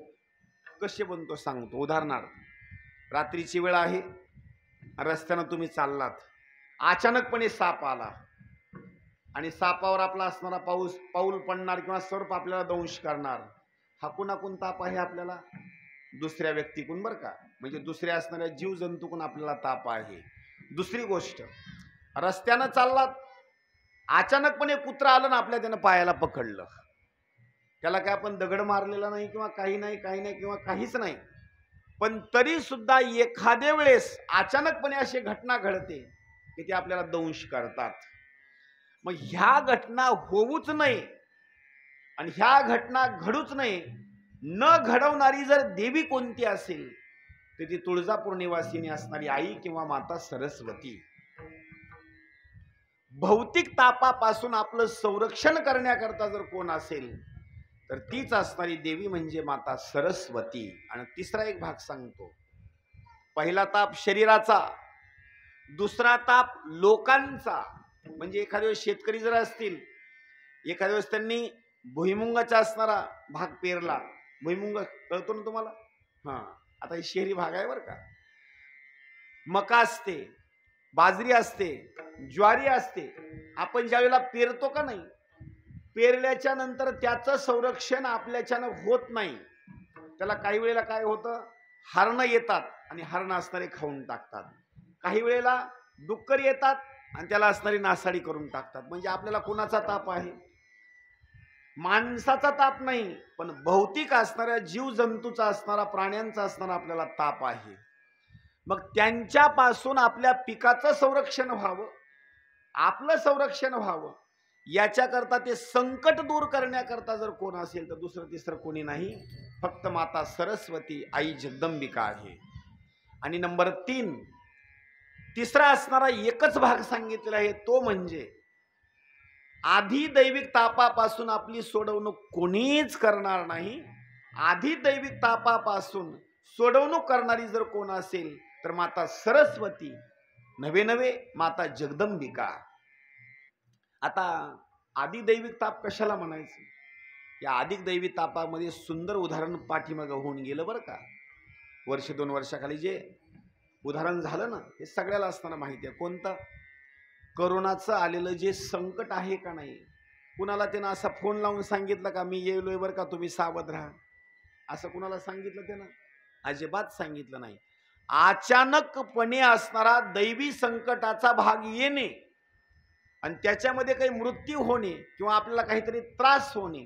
कसे बनतो सांगतो. उदाहरणार्थ, रात्रीची वेळ आहे, रस्त्यानं तुम्ही चाललात, अचानकपणे साप आला आणि सापावर आपला असणारा पाऊल पडणार किंवा सर्प आपल्याला दंश करणार. हा कुणाकून ताप आहे आपल्याला? दुसऱ्या व्यक्तीकून, बरं का, म्हणजे दुसऱ्या असणाऱ्या जीव जंतूकून आपल्याला ताप आहे. दुसरी गोष्ट, रस्त्यानं चाललात, अचानकपणे कुत्रा आलं ना आपल्या, त्यानं पायाला पकडलं. त्याला काय आपण दगड मारलेला नाही किंवा काही नाही किंवा काहीच नाही, पण तरी सुद्धा एखाद्या वेळेस अचानकपणे अशी घटना घडते की ते आपल्याला दंश करतात. मग ह्या घटना होऊच नाही आणि ह्या घटना घडूच नाही, न घडवणारी जर देवी कोणती असेल तर ती तुळजापूर निवासिनी असणारी आई किंवा माता सरस्वती. भौतिक तापापासून आपलं संरक्षण करण्याकरता जर कोण असेल तर तीच असणारी देवी म्हणजे माता सरस्वती. आणि तिसरा एक भाग सांगतो. पहिला ताप शरीराचा, दुसरा ताप लोकांचा. म्हणजे एखाद्या वेळेस शेतकरी जर असतील, एखाद्या वेळेस त्यांनी भुईमुंगाचा असणारा भाग पेरला. भुईमुंग कळतो ना तुम्हाला? हा, आता ही शहरी भाग आहे बरं का. मका असते, बाजरी असते, ज्वारी असते. आपण ज्यावेळेला पेरतो का नाही, पेरल्याच्या नंतर त्याचं संरक्षण आपल्याच्यानं होत नाही. त्याला काही वेळेला काय होतं, हरणं येतात आणि हरणं असणारे खाऊन टाकतात. काही वेळेला डुक्कर येतात आणि त्याला असणारी नासाडी करून टाकतात. म्हणजे आपल्याला कोणाचा ताप आहे? माणसाचा ताप नाही, पण भौतिक असणाऱ्या जीव जंतूचा असणारा, प्राण्यांचा असणारा आपल्याला ताप आहे. मग त्यांच्यापासून आपल्या पिकाचं संरक्षण व्हावं, आपलं संरक्षण व्हावं, याच्याकरता, ते संकट दूर करण्याकरता जर कोण असेल तर दुसरं तिसरं कोणी नाही, फक्त माता सरस्वती आई जगदंबिका आहे. आणि नंबर 3, तिसरा असणारा एकच भाग सांगितलेला आहे, तो म्हणजे आधी दैविक तापापासून आपली सोडवणूक कोणीच करणार नाही. आधी दैविक तापापासून सोडवणूक करणारी जर कोण असेल तर माता सरस्वती, नवे माता जगदंबिका. आता आधी दैविक ताप कशाला म्हणायचं? या अधिक दैविक तापामध्ये सुंदर उदाहरण पाठीमागं होऊन गेलं बरं का. वर्ष 2 वर्षाखाली जे उदाहरण झालं ना, हे सगळ्याला असताना माहिती आहे. कोणतं? करोनाचं आलेलं जे संकट आहे का नाही, कुणाला त्यानं असा फोन लावून सांगितलं का, मी येलोय बरं का, तुम्ही सावध राहा? असं कुणाला सांगितलं त्यानं? अजिबात सांगितलं नाही. अचानकपणे असणारा दैवी संकटाचा भाग येणे आणि त्याच्यामध्ये काही मृत्यू होणे किंवा आपल्याला काहीतरी त्रास होणे,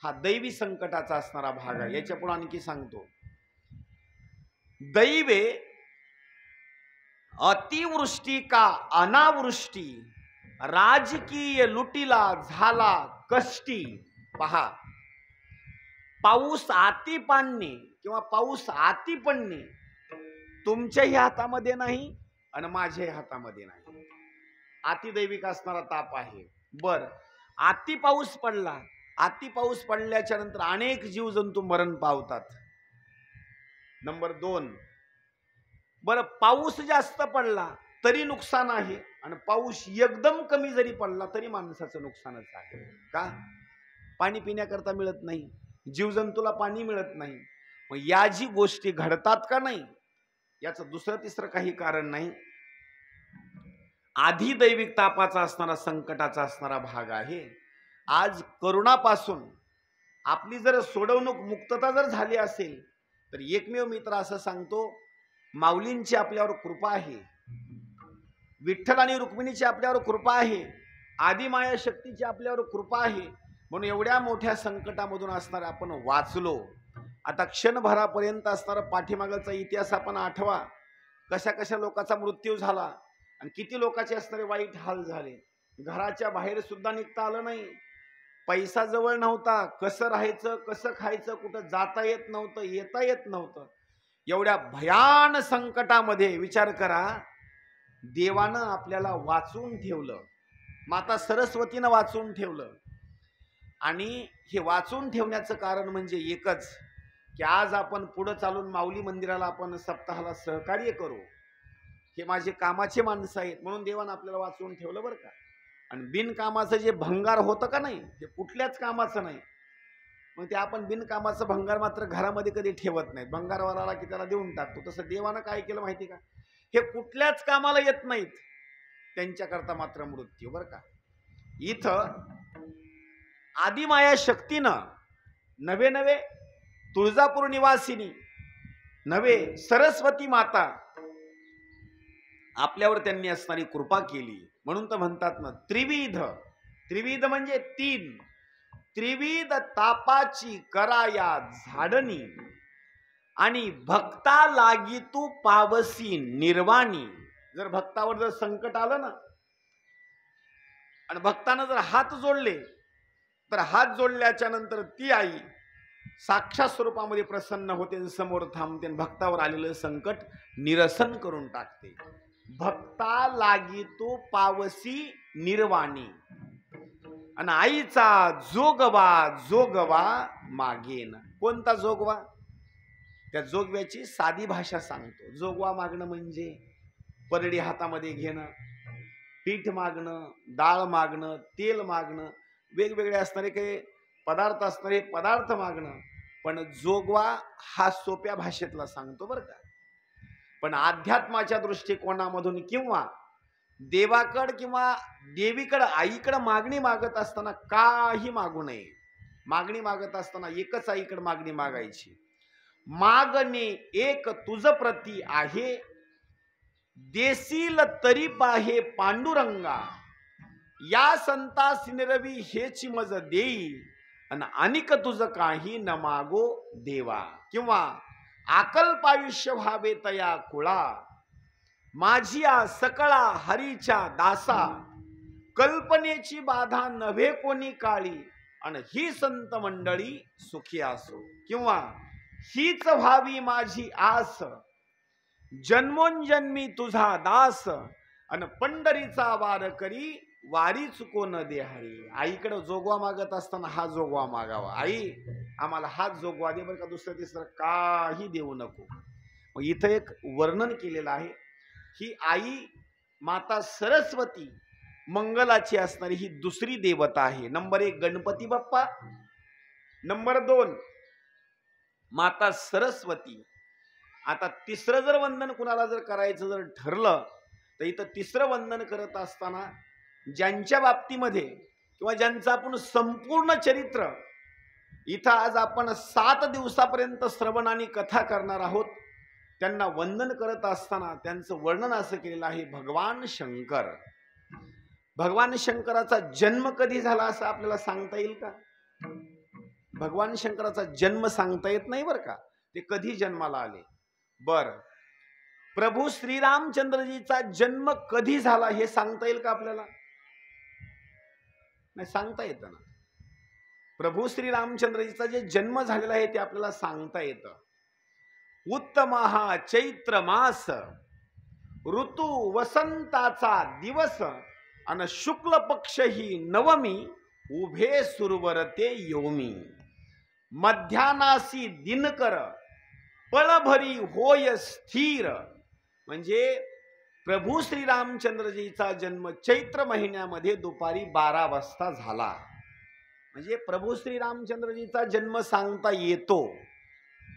हा दैवी संकटाचा असणारा भाग आहे. याच्या पुढे आणखी सांगतो. दैवे अतिवृष्टी का अनावृष्टी, राजकीय लुटीला झाला कष्टी. पहा, पाऊस आती पाडणे किंवा पाऊस आती पडणे तुमच्याही हातामध्ये नाही आणि माझ्याही हातामध्ये नाही. अतिदैविक असणारा ताप आहे. बर, अति पाऊस पडला, अति पाऊस पडल्याच्या नंतर अनेक जीवजंतू मरण पावतात. नंबर 2, बर, पाऊस जास्त पडला तरी नुकसान आहे आणि पाऊस एकदम कमी जरी पडला तरी माणसाचं नुकसानच आहे. का? पाणी पिण्याकरता मिळत नाही, जीवजंतूला पाणी मिळत नाही. मग या जी गोष्टी घडतात का नाही, याचं दुसरं तिसरं काही कारण नाही. आधी दैविक तापाचा असणारा, संकटाचा असणारा भाग आहे. आज करोनापासून आपली जर सोडवणूक, मुक्तता जर झाली असेल तर एकमेव मित्र असं सांगतो, माऊलींची आपल्यावर कृपा आहे, विठ्ठल आणि रुक्मिणीची आपल्यावर कृपा आहे, आदिमाया शक्तीची आपल्यावर कृपा आहे, म्हणून एवढ्या मोठ्या संकटामधून असणार आपण वाचलो. आता क्षणभरापर्यंत असणारा पाठीमागचा इतिहास आपण आठवा. कशा कशा लोकांचा मृत्यू झाला आणि किती लोकांचे असणारे वाईट हाल झाले. घराच्या बाहेर सुद्धा निघता आलं नाही, पैसा जवळ नव्हता, कसं राहायचं, कसं खायचं, कुठं जाता येत नव्हतं, येता येत नव्हतं. एवढ्या भयान संकटामध्ये विचार करा, देवानं आपल्याला वाचून ठेवलं, माता सरस्वतीनं वाचून ठेवलं. आणि हे वाचून ठेवण्याचं कारण म्हणजे एकच, की आज आपण पुढे चालून माऊली मंदिराला आपण सप्ताहाला सहकार्य करू. हे माझे कामाचे माणसं आहेत म्हणून देवानं आपल्याला वाचवून ठेवलं बरं का. आणि बिनकामाचं जे भंगार होतं का नाही, ते कुठल्याच कामाचं नाही. मग ते आपण बिनकामाचं भंगार मात्र घरामध्ये कधी ठेवत नाहीत. भंगारवाला की त्याला देऊन टाकतो. तसं देवानं काय केलं माहिती का, हे कुठल्याच कामाला येत नाहीत, त्यांच्याकरता मात्र मृत्यू बरं का. इथं आदिमाया शक्तीनं नवे नवे तुळजापूर निवासिनी नवे सरस्वती माता आपल्यावर त्यांनी असणारी कृपा केली. म्हणून तर म्हणतात ना, त्रिविध. त्रिविध म्हणजे तीन. त्रिविध तापाची कराया झाडणी आणि भक्ता लागी तू पावसी निर्वाणी. जर भक्तावर जर संकट आलं ना आणि भक्तानं जर हात जोडले, तर हात जोडल्याच्या नंतर ती आई साक्षात स्वरूपामध्ये प्रसन्न होते, समोर थांबते, भक्तावर आलेलं संकट निरसन करून टाकते. भक्ता लागी तो पावसी निर्वाणी. आणि आईचा जोगवा जोगवा मागेन. कोणता जोगवा? त्या जोगव्याची साधी भाषा सांगतो. जोगवा मागणं म्हणजे परडी हातामध्ये घेणं, पीठ मागणं, डाळ मागणं, तेल मागणं, वेगवेगळे असणारे काही पदार्थ असणारे पदार्थ मागणं. पण जोगवा हा सोप्या भाषेतला सांगतो बरं का. पण अध्यात्माच्या दृष्टिकोनामधून किंवा देवाकड किंवा देवीकडे आईकडे मागणी मागत असताना काही मागू नये. मागणी मागत असताना एकच आईकडे मागणी मागायची. मागणे एक तुझ प्रती आहे, देसील तरी पाहे पांडुरंगा. या संतास निरवी हेची मज देई, आणि अनिक तुझ काही न मागो देवा. किंवा आकल्प आयुष्य व्हावे तया कुळा, माझिया सकळा हरीच्या दासा. कल्पनेची बाधा नव्हे कोणी काळी, आणि ही संत मंडळी सुखी असो. किंवा हीच व्हावी माझी आस, जन्मोनजन्मी तुझा दास. आणि पंढरीचा वार करी, वारी चुको न दे हरी. आईकडे जोगवा मागत असताना हा जोगवा मागावा. आई आम्हाला हाच जोगवा दे बरं का, दुसरं तिसरं काही देऊ नको. मग इथं एक वर्णन केलेलं आहे. ही आई माता सरस्वती मंगलाची असणारी ही दुसरी देवता आहे. नंबर 1 गणपती बाप्पा, नंबर 2 माता सरस्वती. आता तिसरं जर वंदन कुणाला जर करायचं जर ठरलं, तर इथं तिसरं वंदन करत असताना ज्यांच्या बाबतीमध्ये किंवा ज्यांचं आपण संपूर्ण चरित्र इथं आज आपण 7 दिवसापर्यंत श्रवण आणि कथा करणार आहोत, त्यांना वंदन करत असताना त्यांचं वर्णन असं केलेलं आहे. भगवान शंकर. भगवान शंकराचा जन्म कधी झाला असं आपल्याला सांगता येईल का? भगवान शंकराचा जन्म सांगता येत नाही बरं का, ते कधी जन्माला आले. बर, प्रभू श्रीरामचंद्रजीचा जन्म कधी झाला हे सांगता येईल का आपल्याला? नाही सांगता येतं ना. प्रभू श्रीरामचंद्रजीचा जे जन्म झालेला आहे ते आपल्याला सांगता येतं. उत्तम हा चैत्र मास, ऋतू वसंताचा दिवस, अन शुक्ल पक्ष ही नवमी, उभे सुरवरते योमी. मध्यानासी दिनकर, पळभरी होय स्थिर. म्हणजे प्रभू श्रीरामचंद्रजीचा जन्म चैत्र महिन्यामध्ये दुपारी 12 वाजता झाला. म्हणजे प्रभू श्रीरामचंद्रजीचा जन्म सांगता येतो.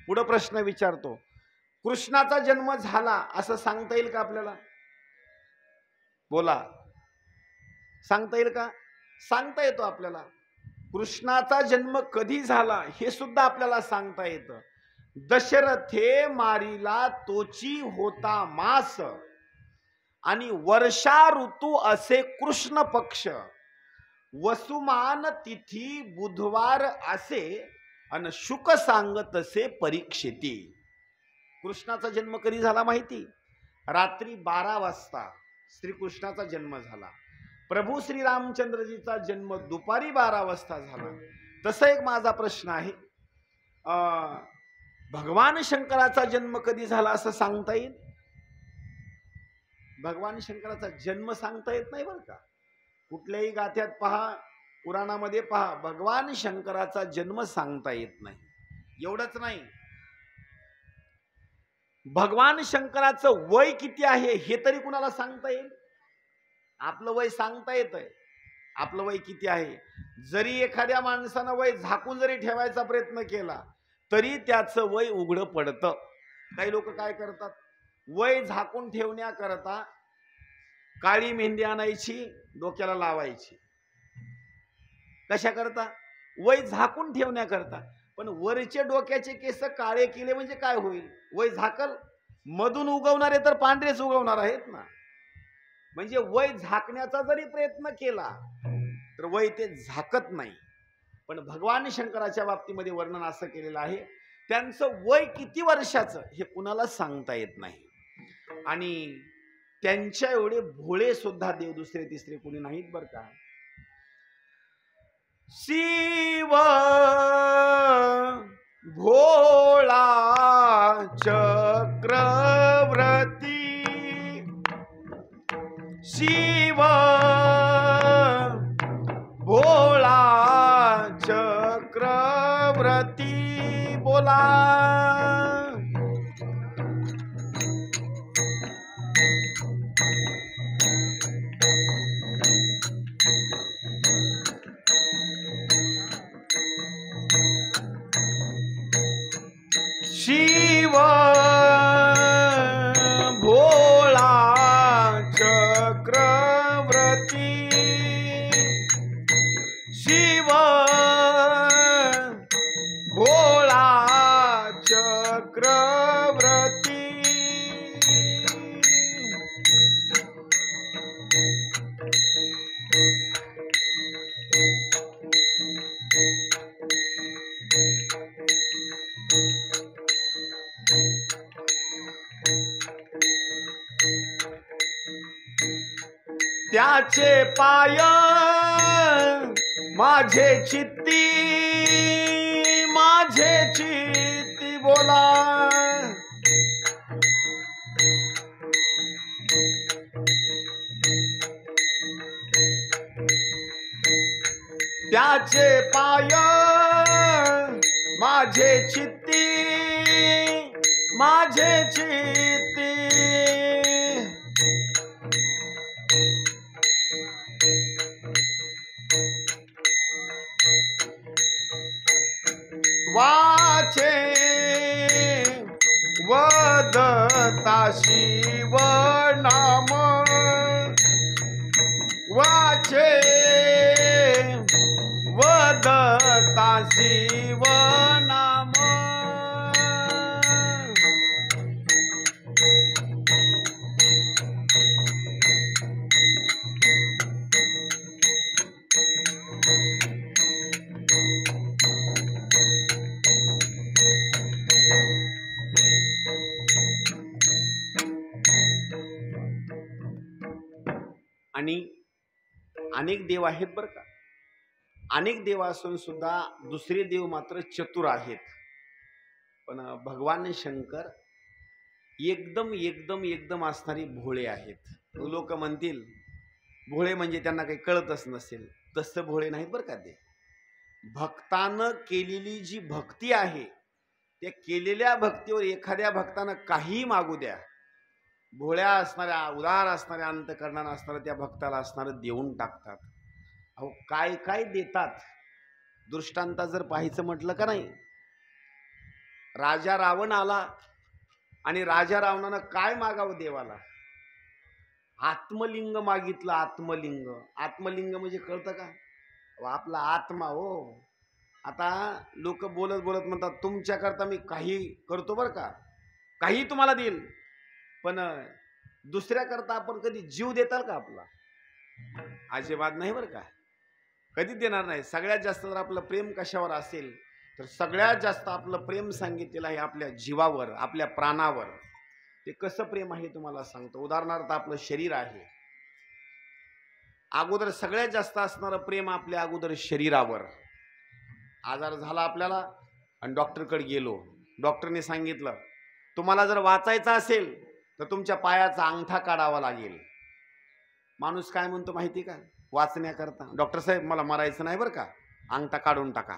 पुढे प्रश्न विचारतो, कृष्णाचा जन्म झाला असं सांगता येईल का आपल्याला? बोला, सांगता येईल का? सांगता येतो आपल्याला. कृष्णाचा जन्म कधी झाला हे सुद्धा आपल्याला सांगता येतं. दशरथे मारिला तोची होता मास, आणि वर्षा ऋतू असे कृष्ण पक्ष, वसुमान तिथी बुधवार असे, अन शुक सांगत असे परीक्षिती. कृष्णाचा जन्म कधी झाला माहिती? रात्री 12 वाजता श्रीकृष्णाचा जन्म झाला. प्रभू श्रीरामचंद्रजीचा जन्म दुपारी 12 वाजता झाला. तसा एक माझा प्रश्न आहे, भगवान शंकराचा जन्म कधी झाला असं सांगता येईल? भगवान शंकराचा जन्म सांगता येत नाही बरं का. कुठल्याही गाथ्यात पहा, पुराणामध्ये पहा, भगवान शंकराचा जन्म सांगता येत नाही. एवढंच नाही, भगवान शंकराचं वय किती आहे हे तरी कुणाला सांगता येईल? आपलं वय सांगता येतंय, आपलं वय किती आहे. जरी एखाद्या माणसानं वय झाकून जरी ठेवायचा प्रयत्न केला तरी त्याचं वय उघडं पडतं. काही लोक काय करतात, वय झाकून ठेवण्याकरता काळी मेहंदी आणायची, डोक्याला लावायची. कशा करता? वय झाकून ठेवण्याकरता. पण वरचे डोक्याचे केस काळे केले म्हणजे काय होईल? वय झाकल. मधून उगवणारे तर पांढरेच उगवणार आहेत ना. म्हणजे वय झाकण्याचा जरी प्रयत्न केला तर वय ते झाकत नाही. पण भगवान शंकराच्या बाबतीमध्ये वर्णन असं केलेलं आहे, त्यांचं वय किती वर्षाचं हे कुणाला सांगता येत नाही. आणि त्यांच्या एवढे भोळे सुद्धा देव दुसरे तिसरे कोणी नाहीत बरं का. शिव भोळा चक्रवर्ती, शिव भोळा चक्रवर्ती. बोला शिव भोळा चक्रवर्ती, शिव भोळा चक्रवर्ती. त्याचे पाय माझे चित्ती, माझे चित्ती. बोला त्याचे पाय माझे चित्ती, माझे चित्ती. वाचे वदता शिव नाम, वाचे वदता शिव नाम. आणि अनेक देव आहेत बरं का. अनेक देव असून सुद्धा दुसरे देव मात्र चतुर आहेत. पण भगवान शंकर एकदम एकदम एकदम असणारी भोळे आहेत. लोक म्हणतील भोळे म्हणजे त्यांना काही कळतच नसेल. तसं भोळे नाहीत बरं का ते. भक्तानं केलेली जी भक्ती आहे त्या केलेल्या भक्तीवर एखाद्या भक्तानं काही मागू द्या, भोळ्या असणाऱ्या, उदार असणाऱ्या, अंतकरणानं असणाऱ्या त्या भक्ताला असणारं देऊन टाकतात. अहो काय काय देतात. दृष्टांत जर पाहायचं म्हटलं का नाही, राजा रावण आला आणि राजा रावणानं काय मागावं देवाला? आत्मलिंग मागितलं. आत्मलिंग. आत्मलिंग म्हणजे कळतं का? आपला आत्मा. हो, आता लोक बोलत बोलत म्हणतात तुमच्याकरता मी काही करतो बरं का, काही तुम्हाला देईल. पण दुसऱ्याकरता आपण कधी जीव देताल का आपला? अजिबात नाही बरं का, कधीच देणार नाही. सगळ्यात जास्त जर आपलं प्रेम कशावर असेल तर सगळ्यात जास्त आपलं प्रेम सांगितलेलं आहे आपल्या जीवावर, आपल्या प्राणावर. ते कसं प्रेम आहे तुम्हाला सांगतो. उदाहरणार्थ आपलं शरीर आहे. अगोदर सगळ्यात जास्त असणारं प्रेम आपल्या अगोदर शरीरावर. आजार झाला आपल्याला आणि डॉक्टरकडे गेलो, डॉक्टरने सांगितलं तुम्हाला जर वाचायचं असेल तर तुमच्या पायाचा अंगठा काढावा लागेल. माणूस काय म्हणतो माहिती का वाचण्याकरता? डॉक्टर साहेब मला मरायचं नाही बरं का, अंगठा काढून टाका.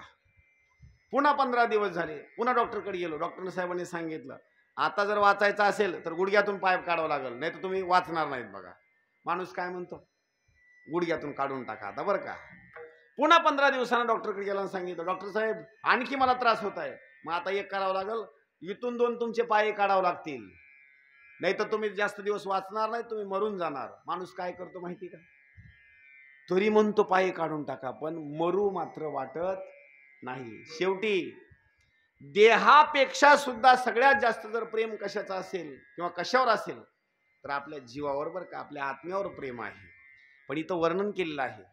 पुन्हा 15 दिवस झाले, पुन्हा डॉक्टरकडे गेलो, डॉक्टर साहेबांनी सांगितलं आता जर वाचायचं असेल तर गुडघ्यातून पाय काढावं लागेल, नाही तर तुम्ही वाचणार नाहीत. बघा माणूस काय म्हणतो, गुडघ्यातून काढून टाका आता बरं का. पुन्हा 15 दिवसांना डॉक्टरकडे गेला आणि सांगितलं, डॉक्टर साहेब आणखी मला त्रास होत आहे. मग आता एक करावं लागेल, इथून 2 तुमचे पाय काढावं लागतील, नाही तर तुम्ही जास्त दिवस वाचणार नाही, तुम्ही मरून जाणार. माणूस काय करतो माहिती का, तरी म्हणतो पाय काढून टाका, पण मरू मात्र वाटत नाही. शेवटी देहापेक्षा सुद्धा सगळ्यात जास्त जर प्रेम कशाचं असेल किंवा कशावर असेल तर आपल्या जीवावर, बरं का, आपल्या आत्म्यावर प्रेम आहे. पण इथं वर्णन केलेलं आहे,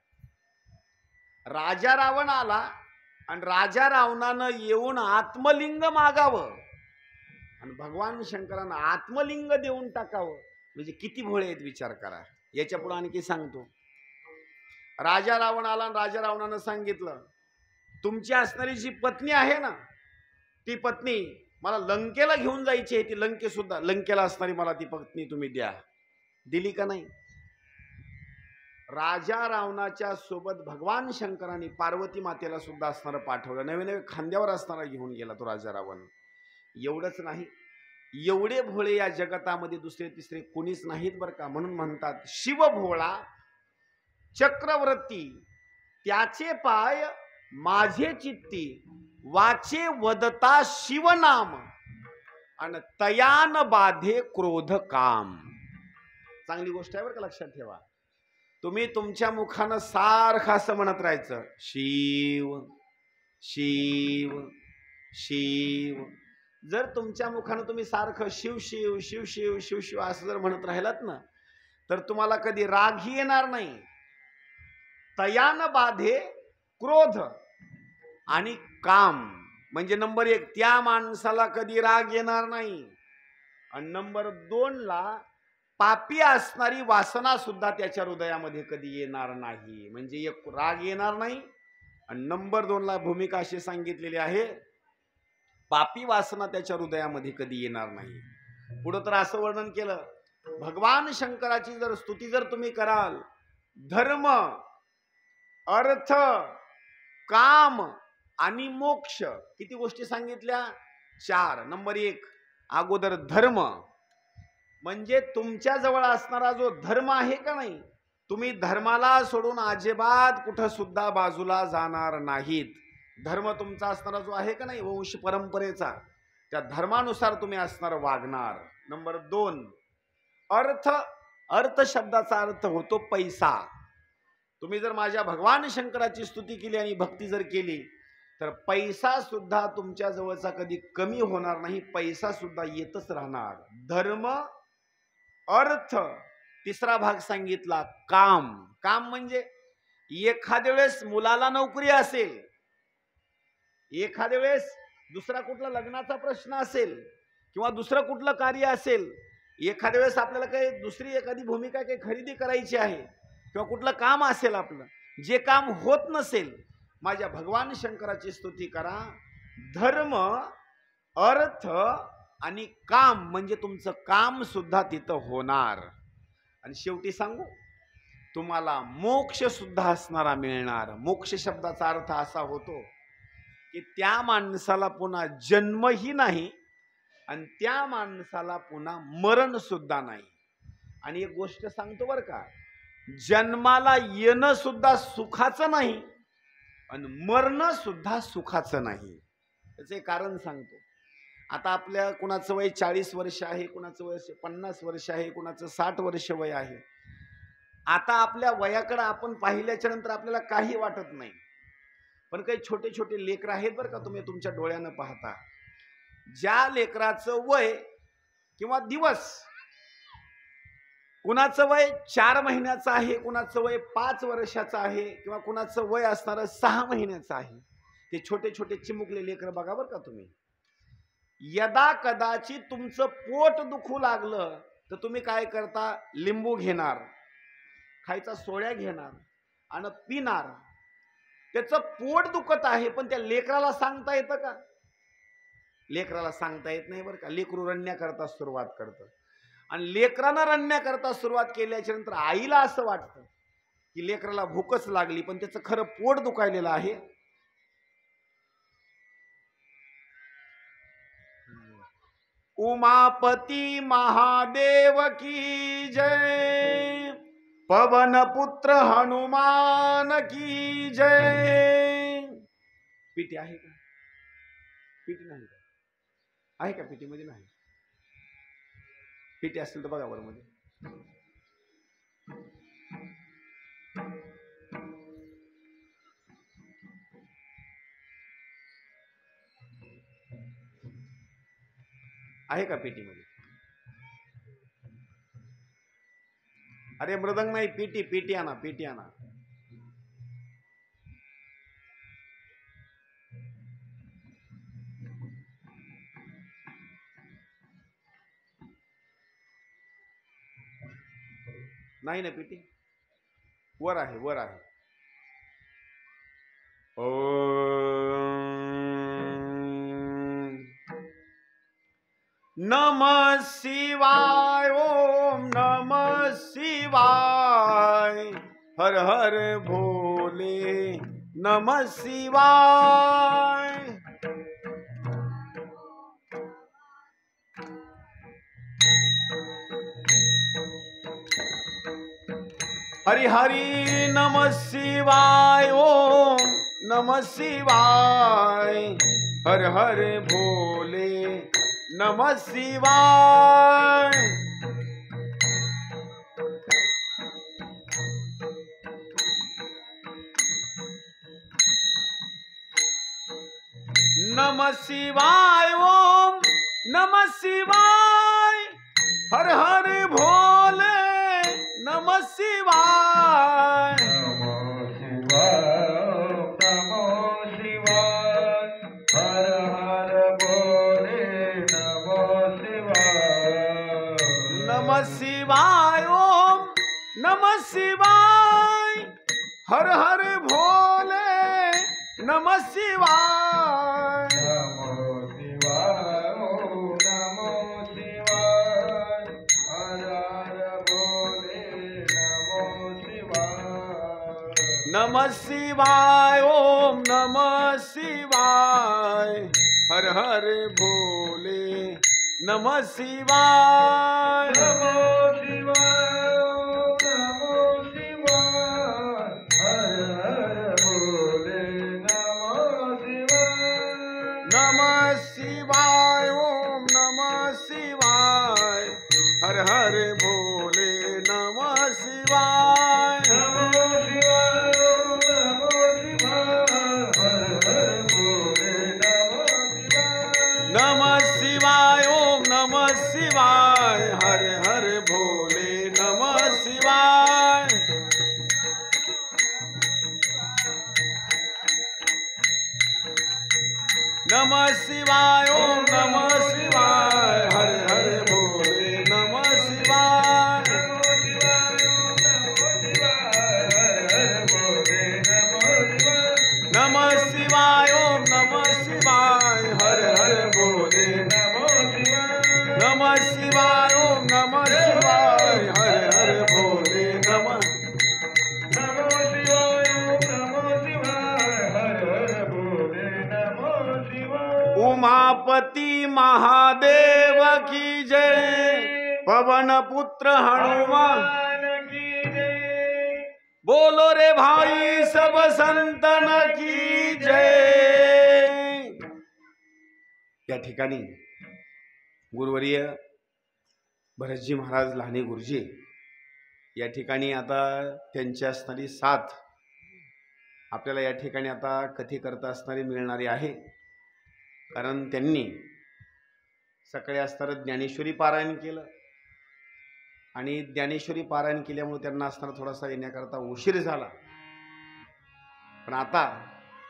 राजा रावण आला आणि राजा रावणानं येऊन आत्मलिंग मागावं आणि भगवान शंकरांना आत्मलिंग देऊन टाकावं, म्हणजे किती भोळे आहेत विचार करा. याच्या पुढे आणखी सांगतो. राजा रावण आला आणि राजा रावणानं सांगितलं, तुमची असणारी जी पत्नी आहे ना, ती पत्नी मला लंकेला घेऊन जायची आहे, ती लंकेला असणारी मला ती पत्नी तुम्ही द्या. दिली का नाही? राजा रावणाच्या सोबत भगवान शंकरांनी पार्वती मातेला सुद्धा असणारं पाठवलं, नवे नवे खांद्यावर असणारा घेऊन गेला तो राजा रावण. एवढंच नाही, एवढे भोळे या जगतामध्ये दुसरे तिसरे कोणीच नाहीत बरं का. म्हणून म्हणतात, शिव भोळा चक्रवर्ती त्याचे पाय माझे चित्ती, वाचे वदता शिवनाम आणि तयान बाधे क्रोध काम. चांगली गोष्ट आहे बरं का, लक्षात ठेवा. तुम्ही तुमच्या मुखानं सारखं असं म्हणत राहायचं, शिव शिव शिव. जर तुमच्या मुखानं तुम्ही सारखं शिव शिव शिव शिव शिव शिव असं जर म्हणत राहिलात ना, तर तुम्हाला कधी रागही येणार नाही. तयान बाधे क्रोध आणि काम, म्हणजे नंबर 1 त्या माणसाला कधी राग येणार नाही, आणि नंबर 2 ला पापी असणारी वासना सुद्धा त्याच्या हृदयामध्ये कधी येणार नाही. म्हणजे एक राग येणार नाही, आणि नंबर 2 ला भूमिका अशी सांगितलेली आहे, पापी वासना त्याच्या हृदयामध्ये कधी येणार नाही. पुढे तर असं वर्णन केलं, भगवान शंकराची जर स्तुती जर तुम्ही कराल, धर्म अर्थ काम आणि मोक्ष, किती गोष्टी सांगितल्या? 4. नंबर 1 अगोदर धर्म, म्हणजे तुमच्या जवळ असणारा जो धर्म आहे का नाही, तुम्ही धर्माला सोडून अजिबात कुठं सुद्धा बाजूला जाणार नाहीत. धर्म तुमचा असणारा जो आहे का नाही, वंश परंपरेचा, त्या धर्मानुसार तुम्ही असणार वागणार. नंबर 2 अर्थ, अर्थ शब्दाचा अर्थ होतो पैसा. तुम्ही जर माझ्या भगवान शंकराची स्तुती केली आणि भक्ती जर केली तर पैसा सुद्धा तुमच्या जवळचा कधी कमी होणार नाही, पैसा सुद्धा येतच राहणार. धर्म अर्थ, तिसरा भाग सांगितला काम. काम म्हणजे एखाद्या वेळेस मुलाला नोकरी असेल, एखाद्या वेळेस दुसरा कुठला लग्नाचा प्रश्न असेल किंवा दुसरं कुठलं कार्य असेल, एखाद्या वेळेस आपल्याला काही दुसरी एखादी भूमिका काही खरेदी करायची आहे किंवा कुठलं काम असेल, आपलं जे काम होत नसेल, माझ्या भगवान शंकराची स्तुती करा. धर्म अर्थ आणि काम, म्हणजे तुमचं काम सुद्धा तिथं होणार. आणि शेवटी सांगू, तुम्हाला मोक्ष सुद्धा असणारा मिळणार. मोक्ष शब्दाचा अर्थ असा होतो की त्या माणसाला पुन्हा जन्मही नाही आणि त्या माणसाला पुन्हा मरण सुद्धा नाही. आणि एक गोष्ट सांगतो बरं का, जन्माला येणं सुद्धा सुखाचं नाही आणि मरणं सुद्धा सुखाचं नाही. त्याचं एक कारण सांगतो. आता आपल्या कुणाचं वय 40 वर्ष आहे, कुणाचं वय 50 वर्ष आहे, कुणाचं 60 वर्ष वय आहे. आता आपल्या वयाकडे आपण पाहिल्याच्या नंतर आपल्याला काही वाटत नाही, पण काही छोटे छोटे लेकरं आहेत बरं का, तुम्ही तुमच्या डोळ्यानं पाहता, ज्या लेकराचं वय किंवा दिवस, कुणाचं वय 4 महिन्याचं आहे, कुणाचं वय 5 वर्षाचं आहे किंवा कुणाचं वय असणारं 6 महिन्याचं आहे, ते छोटे छोटे चिमुकले लेकरं बघा बरं का तुम्ही. यदा कदाचित तुमचं पोट दुखू लागलं तर तुम्ही काय करता, लिंबू घेणार, खायचा सोळ्या घेणार आणि पिणार. त्याचं पोट दुखत आहे, पण त्या लेकराला सांगता येतं का? लेकराला सांगता येत नाही बरं का. लेकरू रडण्या करता सुरुवात करतं, आणि लेकरानं रडण्या करता सुरुवात केल्याच्या नंतर आईला असं वाटतं की लेकराला भूकच लागली, पण त्याचं खरं पोट दुखायलेलं आहे. उमापती महादेव की जय, पवन पुत्र हनुमान की जय। पीटी आहे का? पीटी नाही का? आहे का पीटी मध्ये? नाही. पीटी असेल तर बघा बरं मध्ये. आहे का पीटी मध्ये? अरे मृदंग नाही, पीटी. पीटी आणा, पीटी आणा. नाही ना पीटी? वर आहे, वर आहे. नमः शिवाय, ओम नमः शिवाय, हर हर भोले नमः शिवाय। हरि हरि नमः शिवाय, ओम नमः शिवाय, हर हर भोले नमः शिवाय। नमः शिवाय, ओम नमः शिवाय, हर हर भोले नमः शिवाय। नमः शिवाय, ओम नमः शिवाय, हर हर भोले नमः शिवाय। नमः शिवाय, ओम नमः शिवाय, हर हर भोले नमः शिवाय। नमः शिवाय, ओम नमः शिवाय, हर हर भोले नमः शिवाय। नमः शिवाय, ओम नमः शिवाय, हर हर भोले नमः शिवाय। नमः शिवाय, ओम नमः शिवाय, हर हर भोले नमः शिवाय। नमः शिवाय, ओम नमः शिवाय, हर हर भोले नमः शिवाय। ओम नमः शिवाय, हर हर भोले नमः। उमापति महादेव की जय, पवन पुत्र हनुमान की जय, बोलो रे भाई सब संतन की जय। या ठिकाणी गुरुवर्य भरतजी महाराज लहाने गुरुजी या ठिकाणी आता त्यांची असणारी साथ आपल्याला या ठिकाणी आता कथी करता असणारी मिळणारी आहे. कारण त्यांनी सकाळी असताना ज्ञानेश्वरी पारायण केलं आणि ज्ञानेश्वरी पारायण केल्यामुळे त्यांना असताना थोडासा येण्याकरता उशीर झाला. पण आता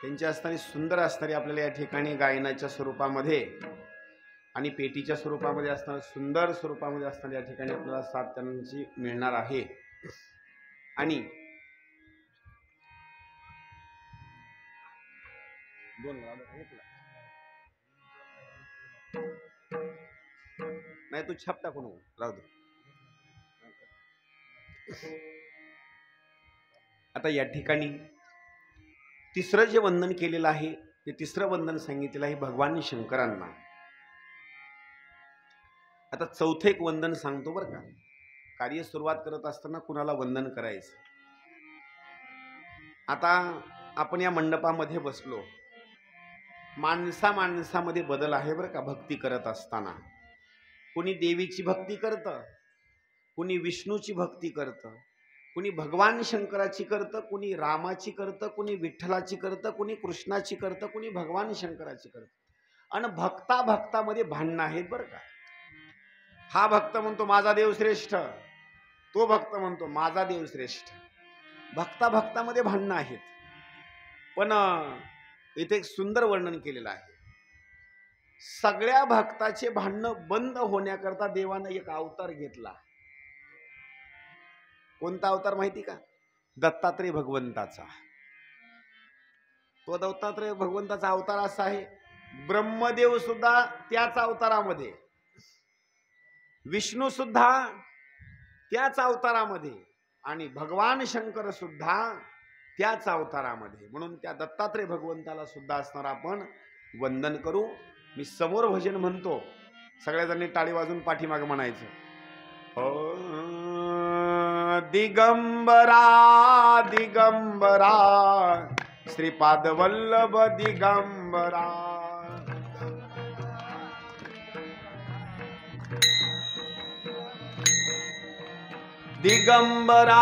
त्यांची असणारी सुंदर असणारी आपल्याला या ठिकाणी गायनाच्या स्वरूपामध्ये आणि पेटीच्या स्वरूपामध्ये असणारी सुंदर स्वरूपामध्ये असणारी या ठिकाणी आपल्याला साथ त्यांची मिळणार आहे. आणि नाही तू छाप टाकू नको, राहू दे. आता या ठिकाणी तिसरं जे वंदन केलेलं आहे ते तिसरं वंदन सांगितलेलं आहे भगवान शंकरांना. आता चौथे एक वंदन सांगतो बरं का. कार्य सुरुवात करत असताना कुणाला वंदन करायचं. आता आपण या मंडपामध्ये बसलो. माणसामध्ये बदल आहे बरं का. भक्ती करत असताना कुणी देवीची भक्ती करतं, कुणी विष्णूची भक्ती करतं, कुणी भगवान शंकराची करतं, कुणी रामाची करतं, कुणी विठ्ठलाची करतं, कुणी कृष्णाची करतं, कुणी भगवान शंकराची करतं. आणि भक्तामध्ये भांडणं आहेत बरं का. हा भक्त म्हणतो माझा देव श्रेष्ठ, तो भक्त म्हणतो माझा देव श्रेष्ठ. भक्तामध्ये भांडणं आहेत. पण इथे एक सुंदर वर्णन केलेलं आहे. सगळ्या भक्ताचे भांडणं बंद होण्याकरता देवानं एक अवतार घेतला. कोणता अवतार माहिती का? दत्तात्रय भगवंताचा. तो दत्तात्रय भगवंताचा अवतार असा आहे, ब्रह्मदेव सुद्धा त्याच अवतारामध्ये, विष्णू सुद्धा त्याच अवतारामध्ये आणि भगवान शंकर सुद्धा त्याच अवतारामध्ये. म्हणून त्या दत्तात्रय भगवंताला सुद्धा असणार आपण वंदन करू. मी समोर भजन म्हणतो, सगळ्या टाळी वाजून पाठीमाग म्हणायचं. दिगंबरा दिगंबरा श्रीपाद वल्लभ दिगंबरा. दिगंबरा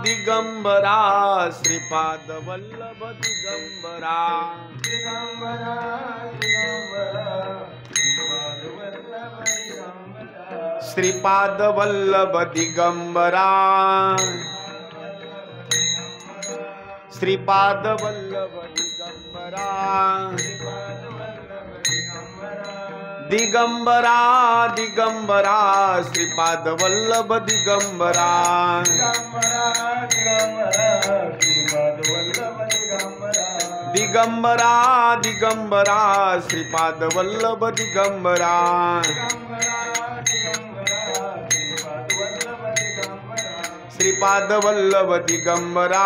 दिगंबरा श्रीपाद वल्लभ दिगंबरा. दिगंबरा दिगंबरा श्रीपाद वल्लभ दिगंबरा. श्रीपाद वल्लभ दिगंबरा. दिगंबरा दिगंबरा श्रीपाद वल्लभ दिगंबरा. दिगंबरा दिगंबरा श्रीपाद वल्लभ दिगंबरा. श्रीपाद वल्लभ दिगंबरा.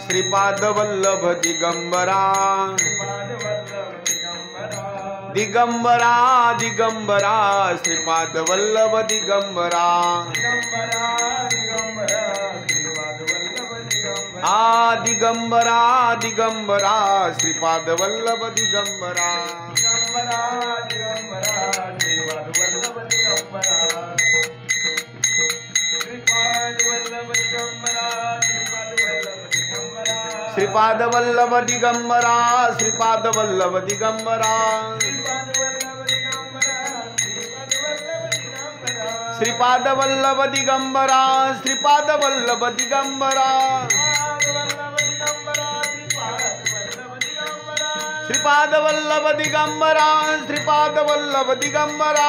श्रीपाद वल्लभ दिगंबरा. दिगंबरा दिगंबरा श्रीपाद वल्लभ दिगंबरा. दिगंबरा दिगंबरा श्रीपाद वल्लभ दिगंबरा. श्रीपाद वल्लभ दिगंबरा. श्रीपाद वल्लभ दिगंबरा. श्रीपाद वल्लभ दिगंबरा. श्रीपाद वल्लभ दिगंबरा. श्रीपाद वल्लभ दिगंबरा. श्रीपाद वल्लभ दिगंबरा. श्रीपाद वल्लभ दिगंबरा.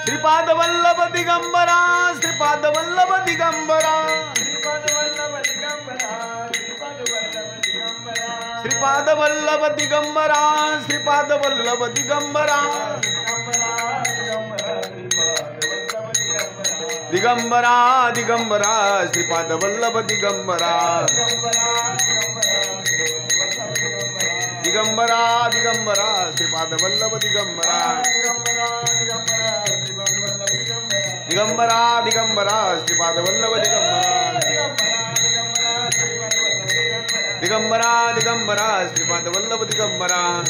श्रीपाद वल्लभ दिगंबरा. श्रीपाद वल्लभ दिगंबरा. श्रीपाद वल्लभ दिगंबरा. दिगंबरा दिगंबरा श्रीपाद वल्लभ दिगंबरा. दिगंबरा दिगंबरा श्रीपाद वल्लभ दिगंबरा. दिगंबरा दिगंबरा श्रीपाद वल्लभ दिगंबरा. दिगंबरा दिगंबरा श्रीपाद वल्लभ दिगंबरा.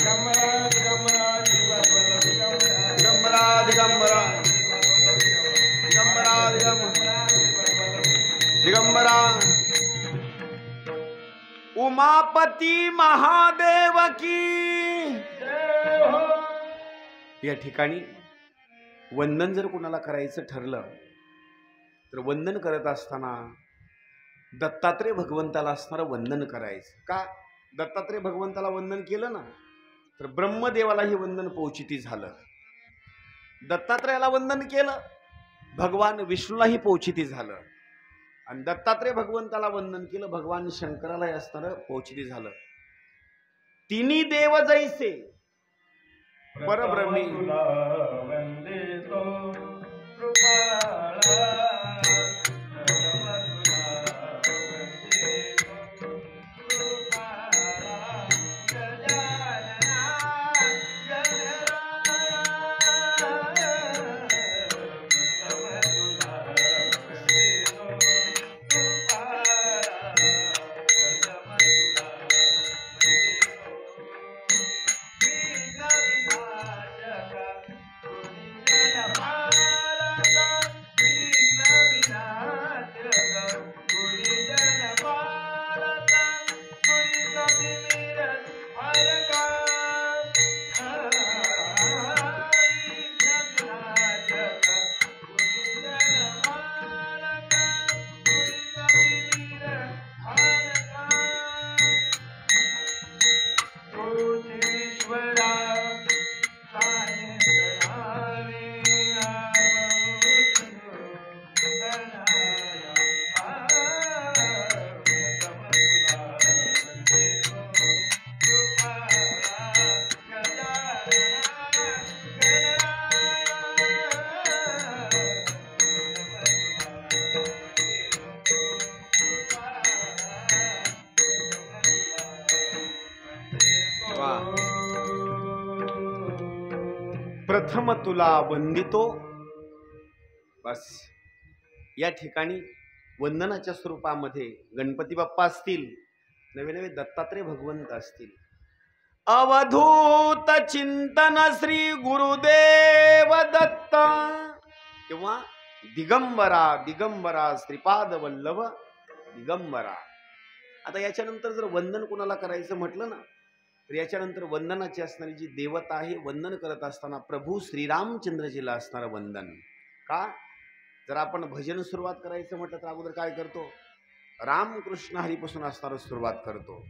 दिगंबरा दिगंबरा दिगंबरा दिगंबरा. उमापती महादेव की. या ठिकाणी वंदन जर कोणाला करायचं ठरलं तर वंदन करत असताना दत्तात्रय भगवंताला असणारं वंदन करायचं. का? दत्तात्रय भगवंताला वंदन केलं ना तर ब्रह्मदेवालाही वंदन पोचिती झालं. दत्तात्रयाला वंदन केलं, भगवान विष्णूलाही पोचिती झालं. आणि दत्तात्रय भगवंताला वंदन केलं, भगवान शंकरालाही असणारं पोचिती झालं. तिन्ही देव जैसे परब्रह्मी. प्रथम तुला वंदितो. बस या ठिकाणी वंदनाच्या स्वरूपामध्ये गणपती बाप्पा असतील, नवे नवे दत्तात्रय भगवंत असतील. अवधूत चिंतन श्री गुरुदेव दत्त किंवा दिगंबरा दिगंबरा श्रीपाद वल्लभ दिगंबरा. आता याच्यानंतर जर वंदन कोणाला करायचं म्हटलं ना, तर याच्यानंतर वंदनाची असणारी जी देवता आहे, वंदन करत असताना प्रभू श्रीरामचंद्रजीला असणारं वंदन. का? जर आपण भजन सुरुवात करायचं म्हटलं तर अगोदर काय करतो? रामकृष्ण हरीपासून असणारं सुरुवात करतो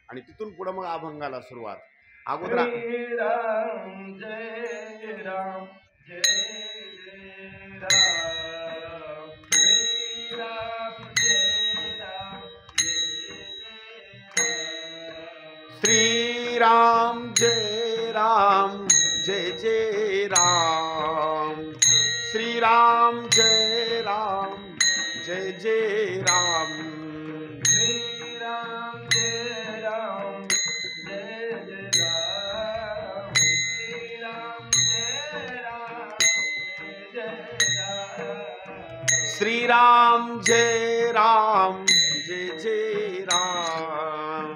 आणि तिथून पुढे मग अभंगाला सुरुवात. अगोदर राम जय राम जय जय राम श्री राम जय राम जय जय राम श्री राम जय राम जय जय राम श्री राम जय राम जय जय राम श्री राम जय राम जय राम श्री राम जय राम जय जय राम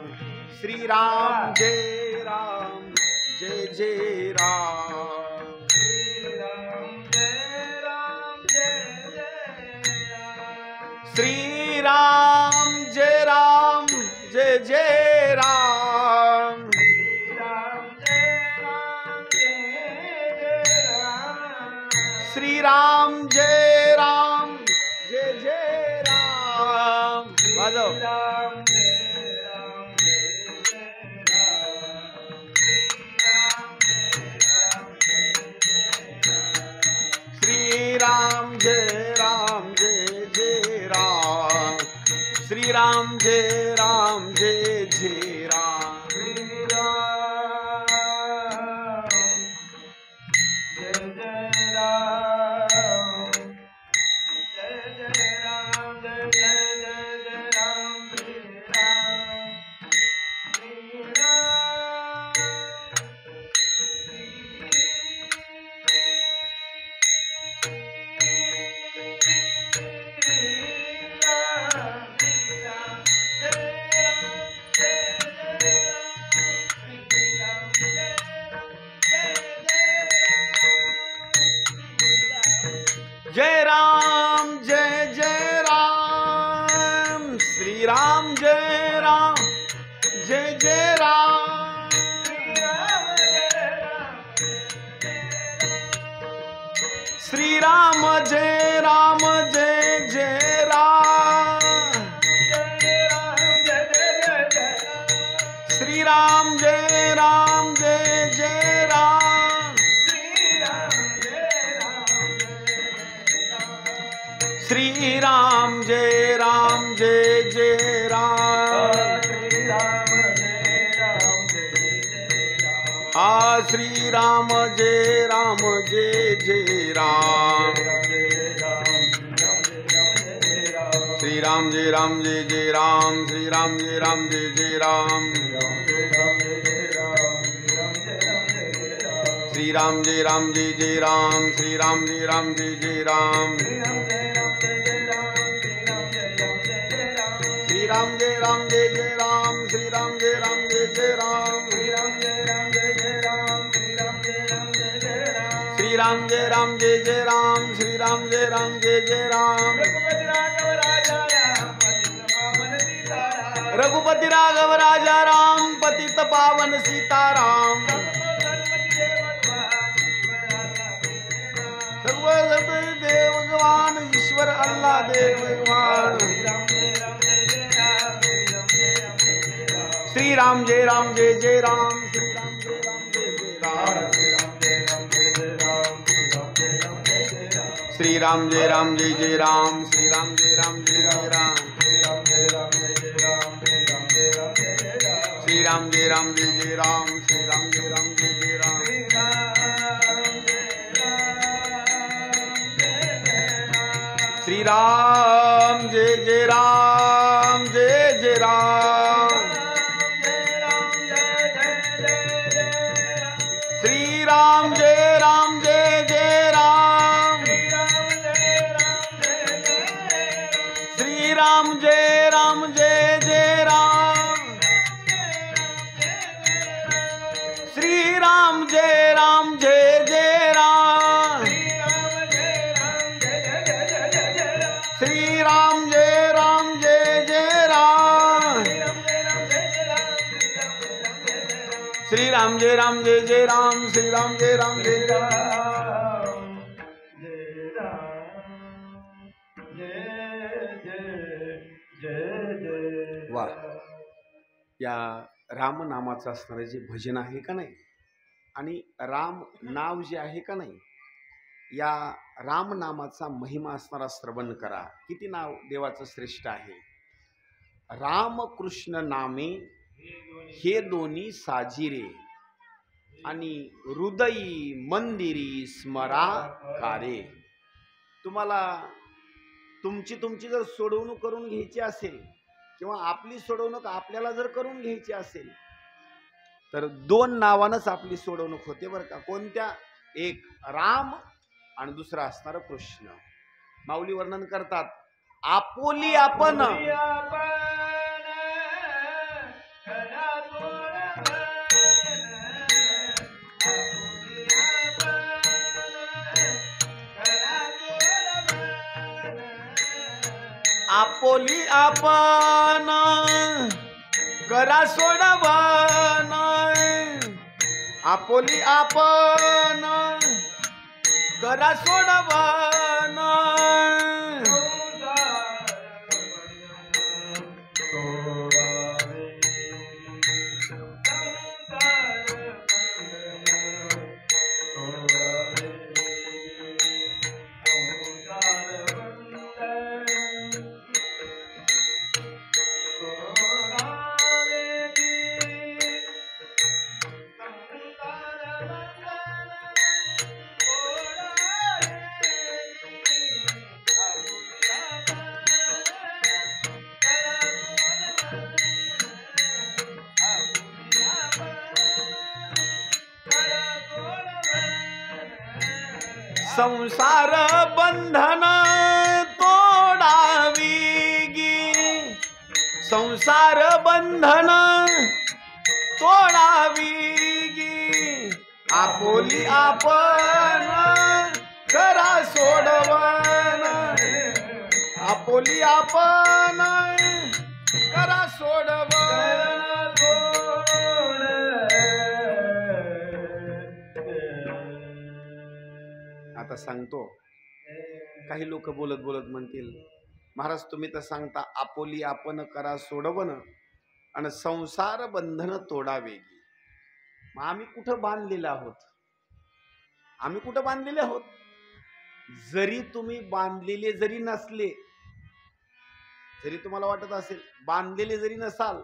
श्री राम जय राम जय जय राम श्री राम जय राम जय जय राम श्री राम जय राम जय जय राम श्री राम जय राम जय जय राम. वाजव. श्री राम जय राम जय जय राम श्री राम जय राम जय जय राम श्री राम जय जय राम जय जय राम जय जय जय जय राम श्री राम श्री राम जय राम जय जय राम श्री राम जय राम जय जय राम श्री राम जय राम जय जय राम श्री राम जय राम जय जय राम श्री राम जय राम जय जय राम आ श्री राम जय राम जय जय राम श्री राम जय राम जय जय राम श्री राम जय राम जय जय राम श्री राम जय राम जय जय राम श्री राम जय राम जय जय राम श्री राम जय राम जय जय राम श्री राम जय राम जय जय राम श्री राम जय राम जय जय राम श्री राम जय राम जय जय राम रघुपति राघव राजा राम पतित पावन सीताराम देव भगवान ईश्वर अल्लाह देव भगवान श्री राम जय राम जय जय राम श्री राम जय राम जय जय राम श्री राम जय राम जय जय राम श्री राम जय राम जय जय राम श्री राम जय राम जय जय राम श्री राम जय जय राम जय जय राम श्री राम जय राम जय श्रीराम जय राम जय जय राम श्रीराम जय राम जय जय राम जय राम जय जय जय जय वा. या राम नामाचं असणारं जे भजन आहे का नाही आणि राम नाव जे आहे का नाही, या राम नामाचा महिमा असणारा श्रवण करा. किती नाव देवाचं श्रेष्ठ आहे. राम कृष्ण नामे हे दोन्ही साजिरे आणि हृदयी मंदिरी स्मरा कारे. तुम्हाला तुमची जर सोडवणूक करून घ्यायची असेल किंवा आपली सोडवणूक आपल्याला जर करून घ्यायची असेल तर दोन नावानंच आपली सोडवणूक होते बरं का. कोणत्या? एक राम आणि दुसरा असणार कृष्ण. माऊली वर्णन करतात, आपोली आपण आपोली आपण करा सोडवन. आपोली आपण करा सोडवन. संसार बंधन तोडावी गी. संसार बंधन तोडावी गी. आपोली आपण करा सोडवन. आपोली आपण करा सोडवन. आता सांगतो, काही लोक बोलत बोलत म्हणतील, महाराज तुम्ही तर सांगता आपोली आपण करा सोडवन आणि संसार बंधन तोडावे. मग आम्ही कुठं बांधलेलं आहोत? आम्ही कुठं बांधलेले आहोत? जरी तुम्ही बांधलेले जरी नसले, जरी तुम्हाला वाटत असेल बांधलेले जरी नसाल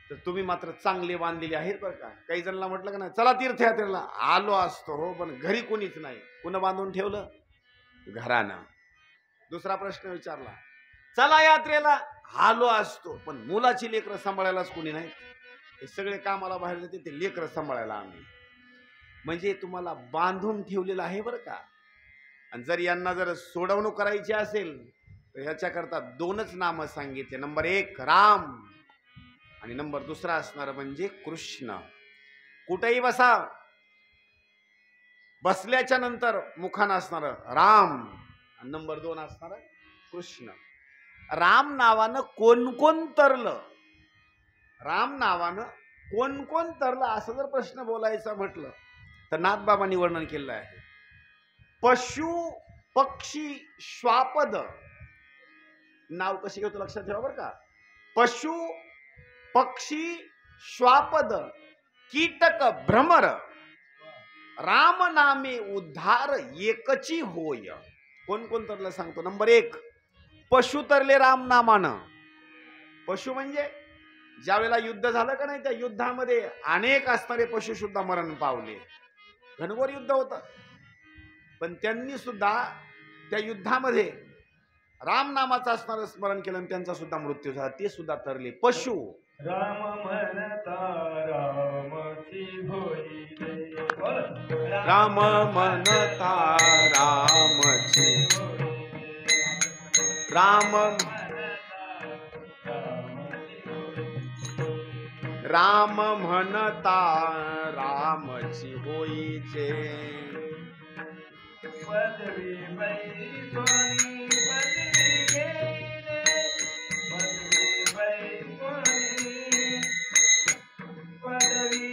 तर तुम्ही मात्र चांगले बांधलेले आहेत बरं का. काही जणांना म्हटलं का नाही चला तीर्थयात्रेला, आलो असतो हो पण घरी कोणीच नाही. कुणं बांधून ठेवलं? घरानं. दुसरा प्रश्न विचारला, चला यात्रेला, आलो असतो पण मुलाची लेकरं सांभाळायलाच कोणी नाही. हे सगळे कामाला बाहेर जाते, ते लेकरं सांभाळायला आम्ही. म्हणजे तुम्हाला बांधून ठेवलेलं आहे बरं का. आणि जर यांना जर सोडवणूक करायची असेल तर ह्याच्याकरता दोनच नामं सांगितले. नंबर एक राम आणि नंबर दुसरा असणार म्हणजे कृष्ण. कुठेही बसा, बसल्याच्या नंतर मुखानं असणार राम आणि नंबर 2 असणार कृष्ण. राम नावानं कोण कोण तरलं, राम नावानं कोण कोण तरलं असं जर प्रश्न बोलायचा म्हटलं तर नाथबाबांनी वर्णन केलं आहे. पशु पक्षी श्वापद नाव कशी घेतो लक्षात ठेवा बरं का. पशु पक्षी श्वापद कीटक भ्रमर राम नामे उद्धार एकची होय. कोण कोण तरलं सांगतो. नंबर 1 पशु तरले राम नामानं. पशु म्हणजे ज्या वेळेला युद्ध झालं का नाही, त्या युद्धामध्ये अनेक असणारे पशु सुद्धा मरण पावले. घनघोर युद्ध होतं पण त्यांनी सुद्धा त्या युद्धामध्ये राम नामाचं असणारं स्मरण केलं आणि त्यांचा सुद्धा मृत्यू झाला. ते सुद्धा तरले पशु. राम म्हणता रामची होई रे. राम म्हणता रामची. राम राम म्हणता रामची होईचे. पदवी बैसोनी पदवी घेणे, पदवी बैसोनी पदवी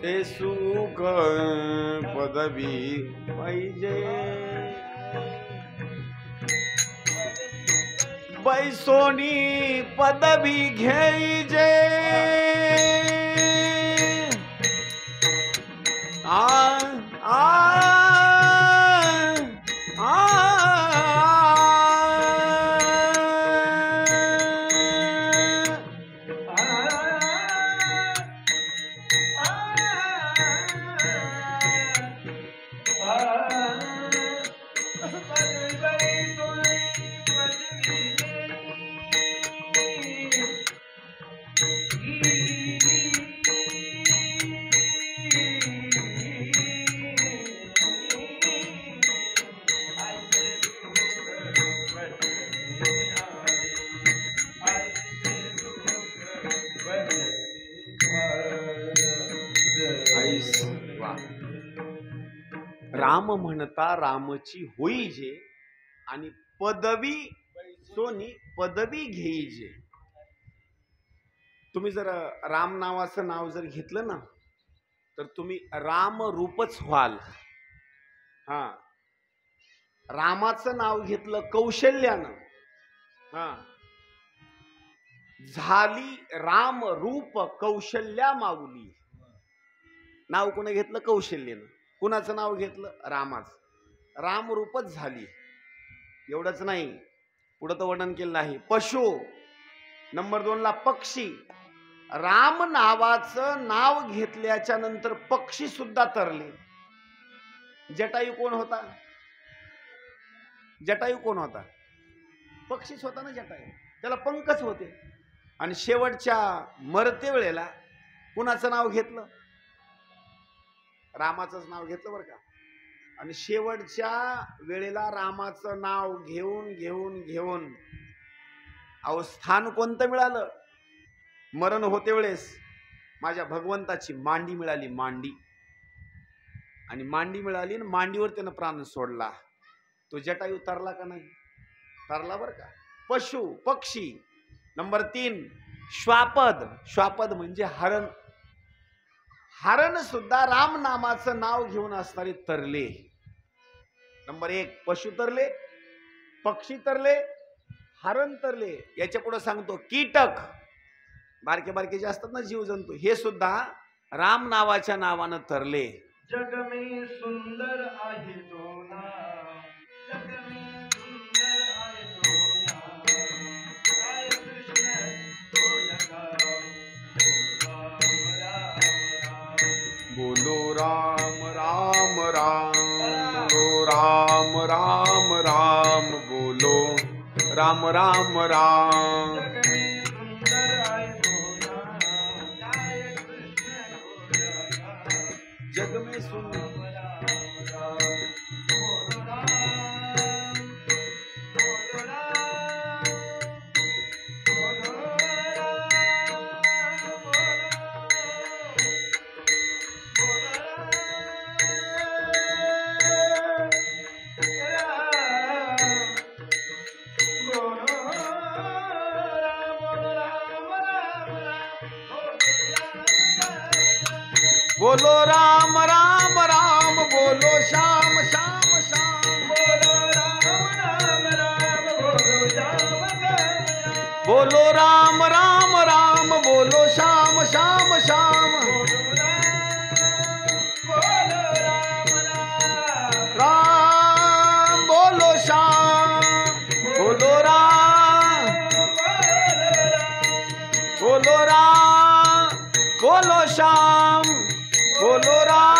ते सुख पदवी पाहिजे बैसोनी पदवी घ्यायचे आ आ आ राम म्हणता रामची होईजे आणि पदवी सोनी पदवी घेईजे. तुम्ही जर राम नावाचं नाव जर घेतलं ना तर तुम्ही राम रूपच व्हाल. हा, रामाचं नाव घेतलं कौशल्यानं, हा, झाली राम रूप कौशल्या माऊली. नाव कोणी घेतलं? कौशल्यानं. कुणाचं नाव घेतलं? रामाचं. राम रूपच झाली. एवढंच नाही, पुढं तर वर्णन केलं आहे. पशु नंबर 2 ला पक्षी. राम नावाचं नाव घेतल्याच्या नंतर पक्षी सुद्धा तरले. जटायू कोण होता? जटायू कोण होता? पक्षीच होता ना जटायू. त्याला पंखच होते. आणि शेवटच्या मरते वेळेला कुणाचं नाव घेतलं? रामाचंच नाव घेतलं बरं का. आणि शेवटच्या वेळेला रामाचं नाव घेऊन घेऊन घेऊन अहो स्थान कोणतं मिळालं? मरण होते वेळेस माझ्या भगवंताची मांडी मिळाली. मांडी. आणि मांडी मिळाली आणि मांडीवर त्यानं प्राण सोडला. तो जटायू तरला का नाही? तरला बरं का. पशु पक्षी. नंबर 3 श्वापद. श्वापद म्हणजे हरण. हरण सुद्धा राम नामाचं नाव घेऊन असणारे तरले. नंबर 1 पशु तरले, पक्षी तरले, हरण तरले. याच्या पुढे सांगतो कीटक. बारके बारके जे असतात ना जीवजंतू, हे सुद्धा राम नावाच्या नावानं तरले. जग में सुंदर आहे तो नाम, जग में सुंदर आहे तो नाम, काय कृष्ण तो जगा, बोलो राम राम राम, बोलो राम राम राम, बोलो राम राम राम. जग में सुंदर आहे तो नाम, काय कृष्ण तो जगा, जग में सुंदर बोलो राम राम राम, बोलो श्याम श्याम श्याम, बोलो राम राम राम, बोलो श्याम श्याम, बोलो राम राम राम, बोलो श्याम श्याम श्याम, राम बोलो श्याम, बोलो राम, बोलो राम, बोलो श्याम, बोलो राम.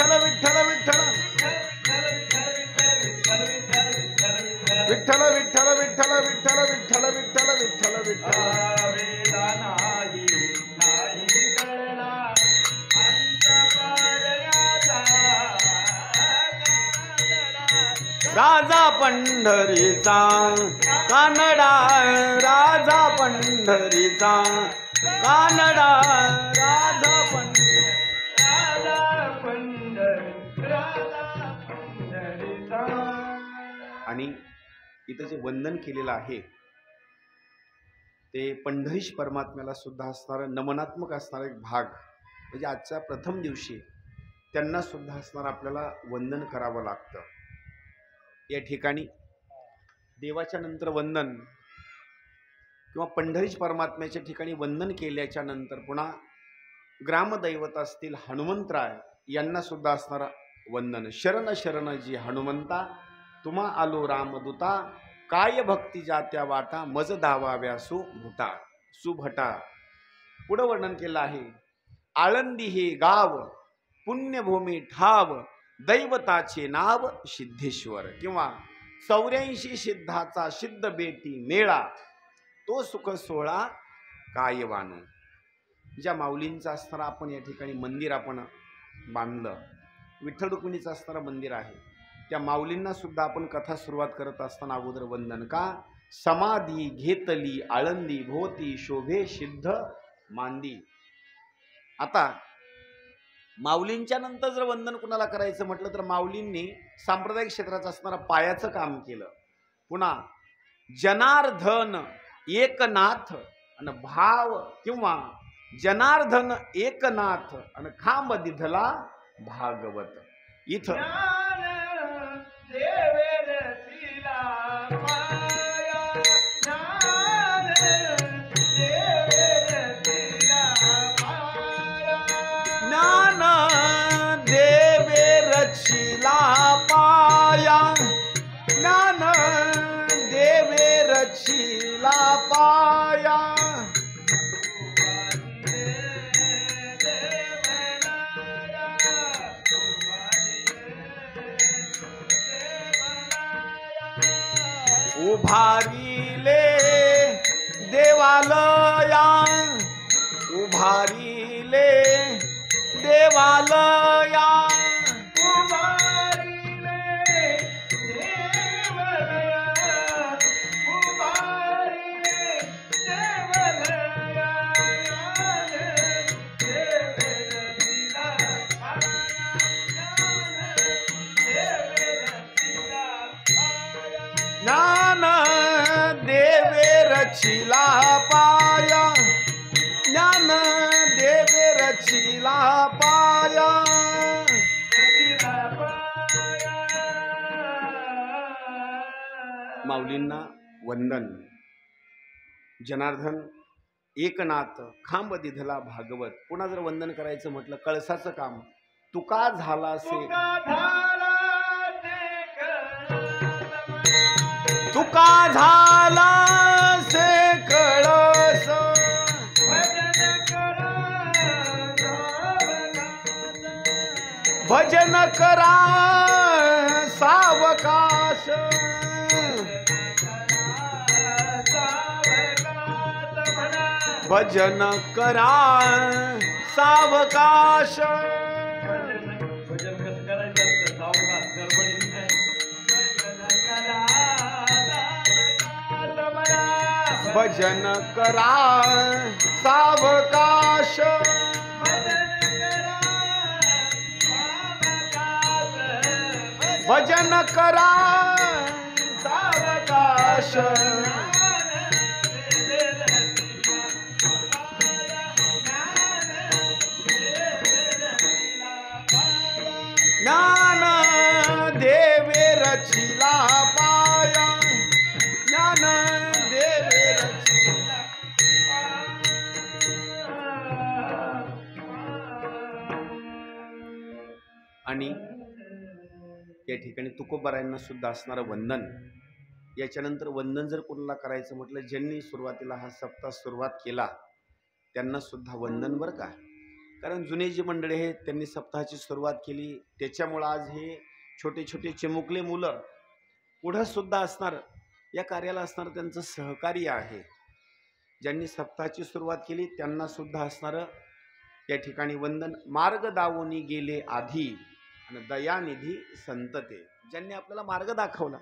विठ्ठल विठ्ठल विठ्ठल विठ्ठल विठ्ठल वेदा नाही नाही कळला अंत पारयाचा राजा पंढरीचा कानडा राजा पंढरीचा कानडा राजा पंढरीचा. आणि इथं जे वंदन केलेलं आहे ते पंढरीश परमात्म्याला सुद्धा असणारा नमनात्मक असणारा एक भाग, म्हणजे आजच्या प्रथम दिवशी त्यांना सुद्धा असणारं आपल्याला वंदन करावं लागतं. या ठिकाणी देवाच्या नंतर वंदन किंवा पंढरीश परमात्म्याच्या ठिकाणी वंदन केल्याच्या नंतर पुन्हा ग्रामदैवत असतील हनुमंतराय यांना सुद्धा असणारा वंदन. शरण शरण जी हनुमंता तुम्हा आलो रामदूता काय भक्ती जात्या वाटा मज धावाव्या सुभटा सुभटा. पुढं वर्णन केलं आहे. आळंदी हे गाव पुण्यभूमी ठाव दैवताचे नाव सिद्धेश्वर किंवा 84 सिद्धाचा सिद्ध बेटी मेळा तो सुख सोहळा काय वानू. ज्या माऊलींचं असणारं आपण या ठिकाणी मंदिर आपण बांधलं, विठ्ठल रुक्मिणीचं असणारं मंदिर आहे, त्या माऊलींना सुद्धा आपण कथा सुरुवात करत असताना अगोदर वंदन का समाधी घेतली आळंदी भोवती शोभे सिद्ध मांदी. आता माऊलींच्या नंतर जर वंदन कुणाला करायचं म्हटलं तर माऊलींनी सांप्रदायिक क्षेत्राचं असणारं पायाचं काम केलं. पुन्हा जनार्दन एकनाथ आणि भाव किंवा जनार्दन एकनाथ आणि खांब दिधला भागवत. इथं ज्ञान देवे रचिला पाया ज्ञान देवे रचिला पाया. उभारिले देवालया उभारिले देवालया ज्ञान देवे रचिला पाया ज्ञान देवे रचिला पाया. माऊलींना वंदन. जनार्दन एकनाथ खांब दिधला भागवत. पुन्हा जर वंदन करायचं म्हटलं कळसाचं काम तुका झाला से तुका झाला से कळस भजन करा सावकाश भजन करा सावकाश. भजन कसं करायचं असतं सावकाश गडबडीत नाही. भजन करा सावकाश भजन करा सावकाश. ज्ञान देवे रचिला पाया ज्ञान देवे रचिला. आणि या ठिकाणी तुकोबारायांना सुद्धा असणारं वंदन. याच्यानंतर वंदन जर कोणाला करायचं म्हटलं ज्यांनी सुरुवातीला हा सप्ताह सुरुवात केला त्यांना सुद्धा वंदन बरं का. कारण जुने जी मंडळी आहेत त्यांनी सप्ताहाची सुरुवात केली त्याच्यामुळं आज हे छोटे छोटे चिमुकले मुलं पुढं सुद्धा असणार या कार्याला असणारं त्यांचं सहकार्य आहे. ज्यांनी सप्ताहाची सुरुवात केली त्यांना सुद्धा असणारं या ठिकाणी वंदन. मार्ग दावोनी गेले आधी आणि दयानिधी संतते, ज्यांनी आपल्याला मार्ग दाखवला.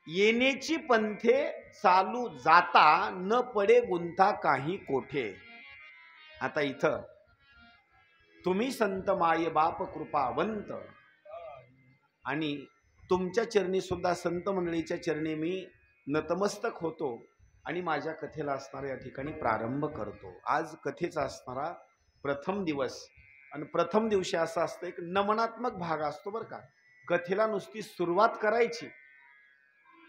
येण्याची पंथे चालू जाता न पडे गुंता काही कोठे. आता इथं तुम्ही संत माय बाप कृपावंत आणि तुमच्या चरणी सुद्धा संत मंडळीच्या चरणी मी नतमस्तक होतो आणि माझ्या कथेला असणारा या ठिकाणी प्रारंभ करतो. आज कथेचा असणारा प्रथम दिवस आणि प्रथम दिवशी असा असतं एक नमनात्मक भाग असतो बरं का. कथेला नुसती सुरुवात करायची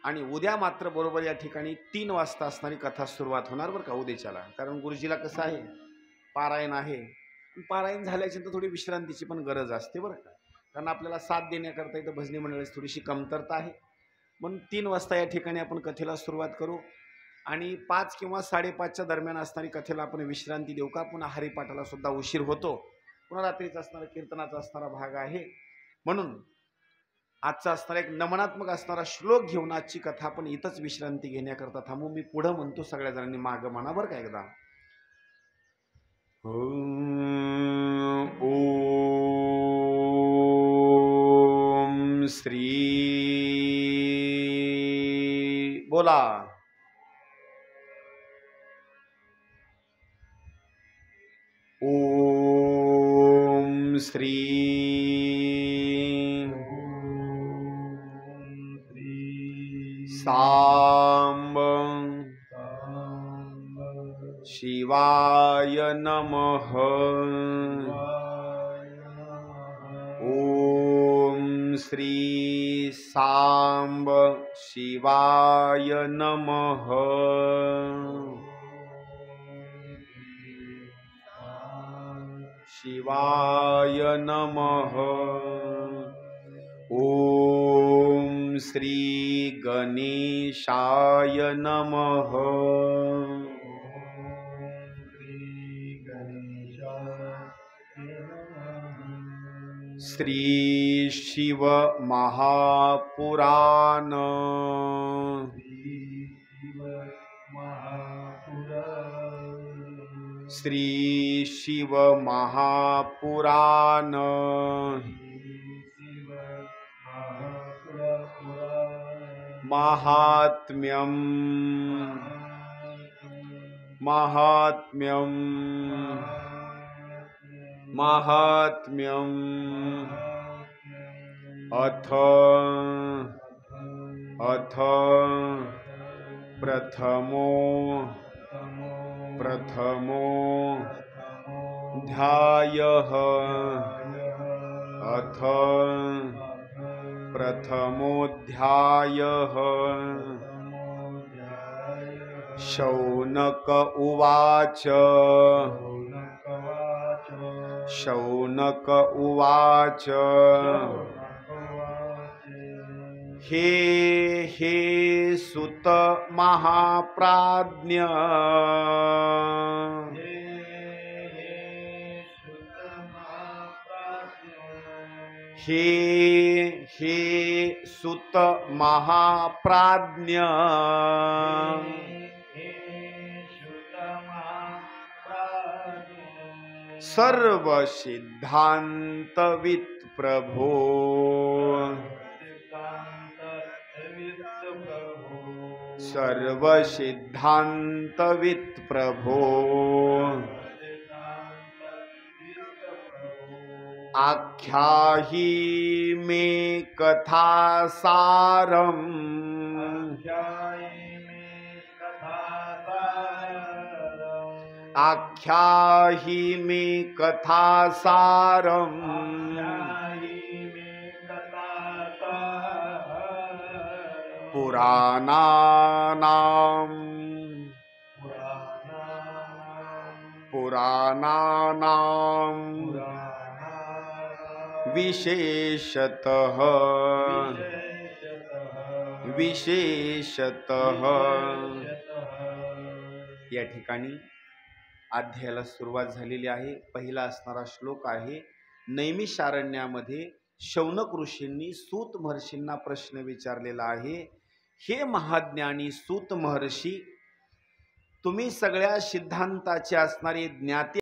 आणि उद्या मात्र बरोबर या ठिकाणी 3 वाजता असणारी कथा सुरुवात होणार बरं का उद्याच्याला. कारण गुरुजीला कसं आहे पारायण आहे, पारायण झाल्याच्यानंतर थोडी विश्रांतीची पण गरज असते बरं का. कारण आपल्याला साथ देण्याकरता इथं भजनी मंडळाची थोडीशी कमतरता आहे. म्हणून 3 वाजता या ठिकाणी आपण कथेला सुरुवात करू आणि 5 किंवा 5:30च्या दरम्यान असणारी कथेला आपण विश्रांती देऊ का. पुन्हा हरिपाठाला सुद्धा उशीर होतो. पुन्हा रात्रीचा असणारा कीर्तनाचा असणारा भाग आहे. म्हणून आजचा असणारा एक नमनात्मक असणारा श्लोक घेऊन आजची कथा आपण इथंच विश्रांती घेण्याकरता थांबू. मी पुढं म्हणतो, सगळ्या जणांनी मागं म्हणा बरं का एकदा. ओम श्री बोला. ओम श्री सांब शिवाय नमः. ओम श्री सांब शिवाय नमः. शिवाय नमः. ओम श्री गणेशाय नमः. श्री शिव महापुराण. श्री शिव महापुराण. महात्म्यम महात्म्यम महात्म्यम. अथ अथ प्रथमो प्रथमो ध्यायः. अथ प्रथमोऽध्यायः. शौनक उवाच. शौनक उवाच. हे हे सुत महाप्राज्ञ. हे हे सुत महाप्राज्ञ. सर्व सिद्धांतवित् प्रभो. सर्व सिद्धांतवित् प्रभो. आख्याहि मे कथासारम्. आख्याहि मे कथासारम्. पुराणानां पुराणानां विशेषतः विशेषतः. या ठिकाणी अध्यायाला सुरुवात झालेली आहे. पहिला असणारा श्लोक आहे. नैमिषारण्यामध्ये शौनक ऋषींनी सूत महर्षींना प्रश्न विचारलेला आहे हे महाज्ञानी सूत महर्षी, तुम्ही सगळ्या सिद्धांताचे असणारे ज्ञाते